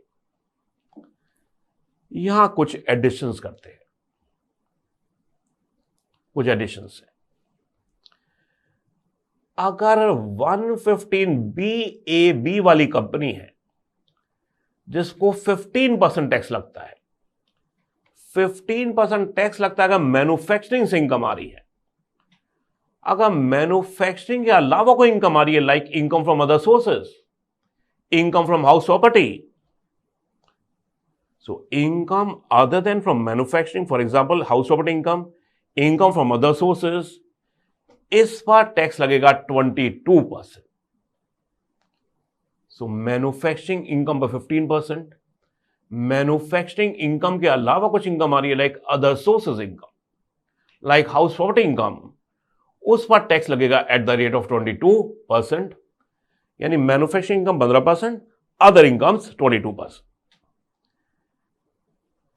यहां कुछ एडिशंस करते हैं, कुछ एडिशंस है। अगर 115BAB वाली कंपनी है जिसको 15% टैक्स लगता है, 15% टैक्स लगता है अगर मैन्युफैक्चरिंग से इनकम आ रही है। अगर मैन्युफैक्चरिंग के अलावा कोई इनकम आ रही है, like income from other sources, income from house property, so income other than from manufacturing, for example house property income, income from other sources, इस पर टैक्स लगेगा 22%। सो मैन्युफैक्चरिंग इनकम पर 15%, मैन्युफैक्चरिंग इनकम के अलावा कुछ इनकम आ रही है like other sources income, like house property income, उस पर टैक्स लगेगा एट द रेट ऑफ 22%। यानी मैन्युफैक्चरिंग इनकम 15%, अदर इनकम्स 22%।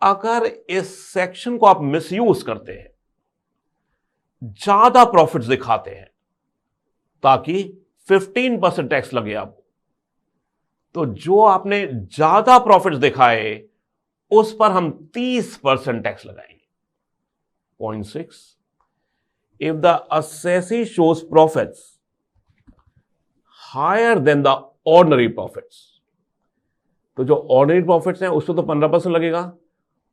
अगर इस सेक्शन को आप मिसयूज करते हैं, ज्यादा प्रॉफिट्स दिखाते हैं ताकि 15% टैक्स लगे आपको, तो जो आपने ज्यादा प्रॉफिट्स दिखाए उस पर हम 30% टैक्स लगाएंगे। Point 6, if the assessee shows profits higher than the ordinary profits, तो जो ऑर्डिनरी प्रॉफिट्स हैं उस पर तो 15% लगेगा,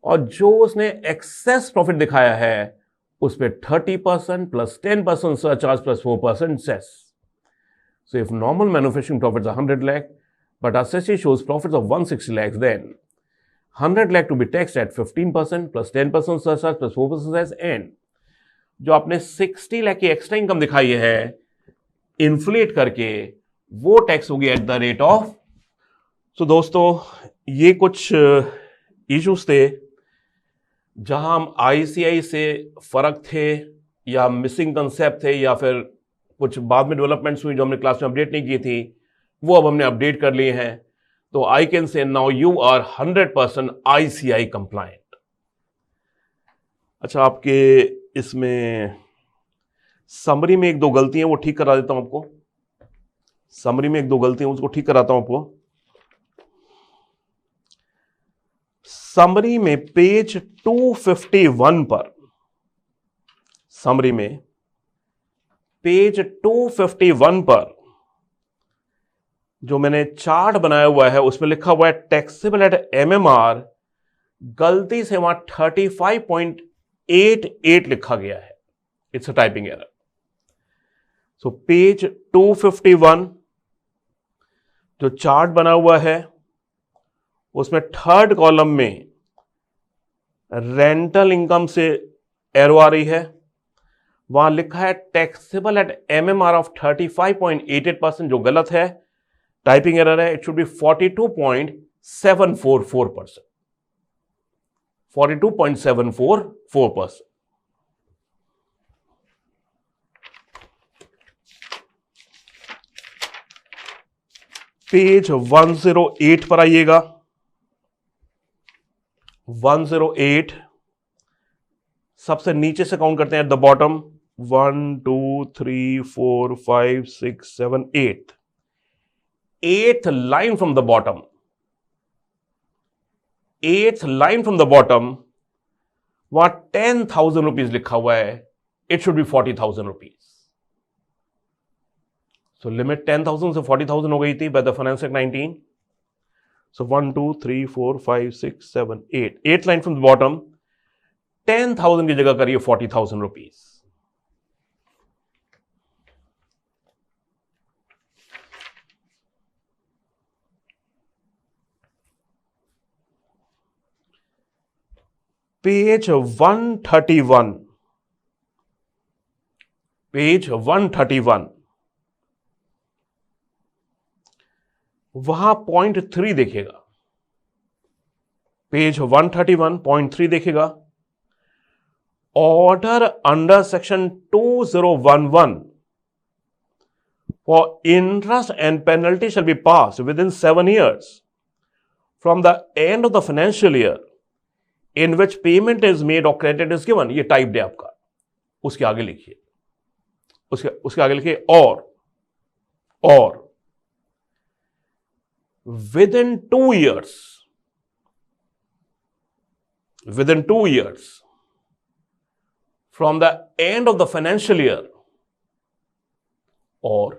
और जो उसने एक्सेस प्रॉफिट दिखाया है उस पर 30% plus 10% surcharge plus 4% cess. So if normal manufacturing profits are 100 lakh but assessee shows profits of 160 lakhs, then 100 lakh to be taxed at 15% plus 10% surcharge plus 4% cess, and जो आपने 60 लाख की एक्स्ट्रा इनकम दिखाई है inflate करके वो tax होगी at the rate of. सो दोस्तों, ये कुछ इश्यूज थे जहां हम आईसीआई से फर्क थे या मिसिंग कंसेप्ट थे या फिर कुछ बाद में डेवलपमेंट्स हुई जो हमने क्लास में अपडेट नहीं की थी, वो अब हमने अपडेट कर लिए हैं। तो I can say now you are 100% ICI compliant. अच्छा, आपके इसमें समरी में एक दो गलतियां वो ठीक करा देता हूं आपको। समरी में एक दो गलतियां उसको ठीक कराता हूं आपको। समरी में पेज 251 पर, समरी में पेज 251 पर जो मैंने चार्ट बनाया हुआ है उसमें लिखा हुआ है टैक्सेबल एट एमएमआर, गलती से वहां 35.88 लिखा गया है। It's a typing error. So page 251 जो चार्ट बना हुआ है उसमें थर्ड कॉलम में रेंटल इनकम से एरो आ रही है, वहां लिखा है टैक्सेबल एट एमएमआर ऑफ 35.88%, जो गलत है, टाइपिंग एरर है। It should be 42.744%। 42.744%। पेज 108 पर आइएगा। 108 सबसे नीचे से काउंट करते हैं, at the bottom 1 2 3 4 5 6 7 8, 8th line from the bottom, 8th line from the bottom, वहां 10,000 रुपीज लिखा हुआ है। It should be 40,000 rupees. So limit 10,000 से 40,000 हो गई थी by the finance act 19। So 1 2 3 4 5 6 7 8, 8th line from the bottom, 10,000 की जगह करिए 40,000 रुपीज। पेज 131, पेज 131, वहां पॉइंट 3 देखेगा। पेज 131.3 देखेगा। Order under section 2011 for interest and penalty shall be pass with in 7 years from the end of the financial year in which payment is made और credit is given. ये type day आपका, उसके आगे लिखिए, उसके आगे लिखिए और within 2 years, within 2 years from the end of the financial year, or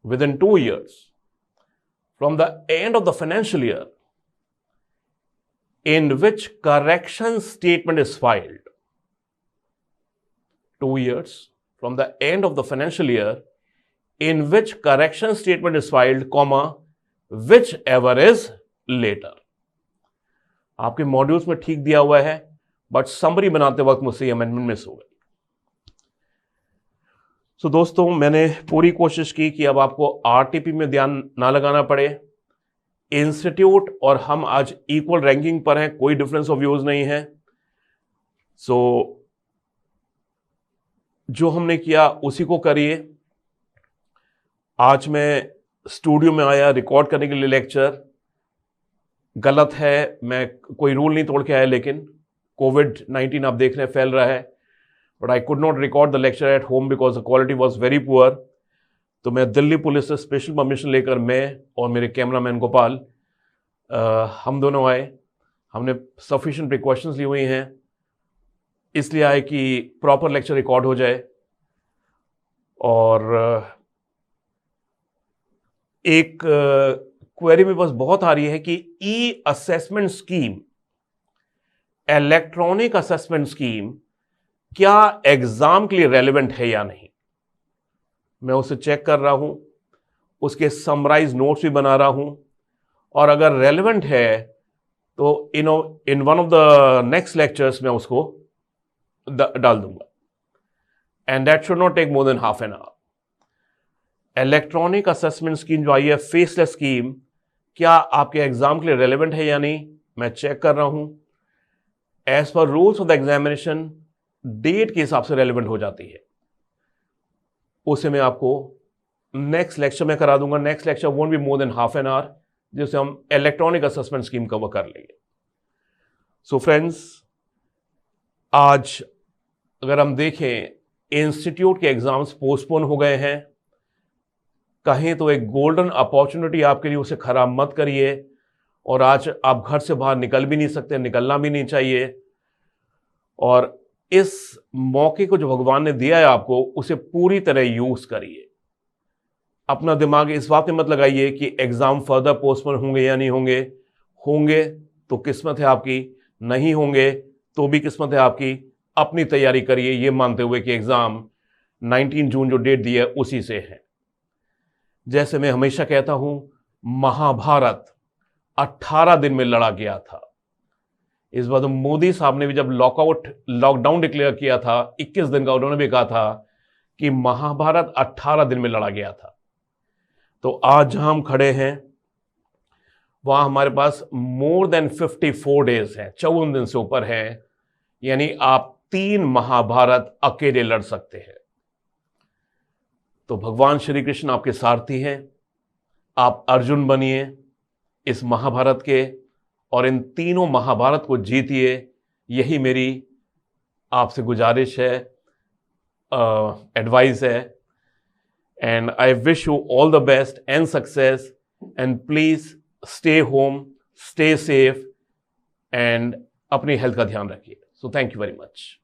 within 2 years from the end of the financial year in which correction statement is filed. 2 years from the end of the financial year in which correction statement is filed, comma, whichever is later. आपके modules में ठीक दिया हुआ है, but summary बनाते वक्त मुझसे amendment miss हो गई। सो दोस्तों, मैंने पूरी कोशिश की कि अब आपको आरटीपी में ध्यान ना लगाना पड़े। इंस्टीट्यूट और हम आज इक्वल रैंकिंग पर हैं, कोई डिफरेंस ऑफ व्यूज नहीं है। सो जो हमने किया उसी को करिए। आज मैं स्टूडियो में आया रिकॉर्ड करने के लिए लेक्चर, गलत है, मैं कोई रूल नहीं तोड़ के आया, लेकिन कोविड-19 आप देख रहे हैं फैल रहा है, but I could not record the lecture at home because the quality was very poor. तो मैं दिल्ली पुलिस से स्पेशल परमिशन लेकर मैं और मेरे कैमरामैन गोपाल हम दोनों आए। हमने सफिशिएंट प्रिकॉशंस ली हुई हैं, इसलिए आए कि प्रॉपर लेक्चर रिकॉर्ड हो जाए। और एक क्वेरी में बस बहुत आ रही है कि E assessment scheme, electronic assessment scheme क्या एग्जाम के लिए रेलेवेंट है या नहीं। मैं उसे चेक कर रहा हूं, उसके समराइज नोट्स भी बना रहा हूं, और अगर रेलेवेंट है तो in one of the next lectures में उसको डाल दूंगा, and that should not take more than half an hour. Electronic assessment scheme जो आई है, फेसलेस स्कीम, क्या आपके एग्जाम के लिए रेलेवेंट है या नहीं, मैं चेक कर रहा हूं। As per rules of the examination date के हिसाब से रेलेवेंट हो जाती है। उसे मैं आपको नेक्स्ट लेक्चर में करा दूंगा। Next lecture won't be more than half an our, जिससे हम इलेक्ट्रॉनिक असेसमेंट स्कीम कवर कर लेंगे। सो फ्रेंड्स, आज अगर हम देखें, इंस्टीट्यूट के एग्जाम्स पोस्टपोन हो गए हैं। कहें तो एक गोल्डन अपॉर्चुनिटी आपके लिए, उसे खराब मत करिए। और आज आप घर से बाहर निकल भी नहीं सकते, निकलना भी नहीं चाहिए। और इस मौके को जो भगवान ने दिया है आपको, उसे पूरी तरह यूज करिए। अपना दिमाग इस बात में मत लगाइए कि एग्जाम फर्दर पोस्टपोन होंगे या नहीं होंगे। होंगे तो किस्मत है आपकी, नहीं होंगे तो भी किस्मत है आपकी। अपनी तैयारी करिए ये मानते हुए कि एग्जाम 19 जून जो डेट दी है उसी से है। जैसे मैं हमेशा कहता हूं, महाभारत 18 दिन में लड़ा गया था। इस बार तो मोदी साहब ने भी जब लॉकडाउन डिक्लेयर किया था 21 दिन का, उन्होंने भी कहा था कि महाभारत 18 दिन में लड़ा गया था। तो आज जहां हम खड़े हैं वहां हमारे पास मोर देन 54 डेज है, 54 दिन से ऊपर है। यानी आप 3 महाभारत अकेले लड़ सकते हैं। तो भगवान श्री कृष्ण आपके सारथी हैं। आप अर्जुन बनिए इस महाभारत के, और इन तीनों महाभारत को जीतिए। यही मेरी आपसे गुजारिश है, एडवाइस है। And I wish you all the best and success, and please stay home, stay safe, and अपनी हेल्थ का ध्यान रखिए। So thank you very much.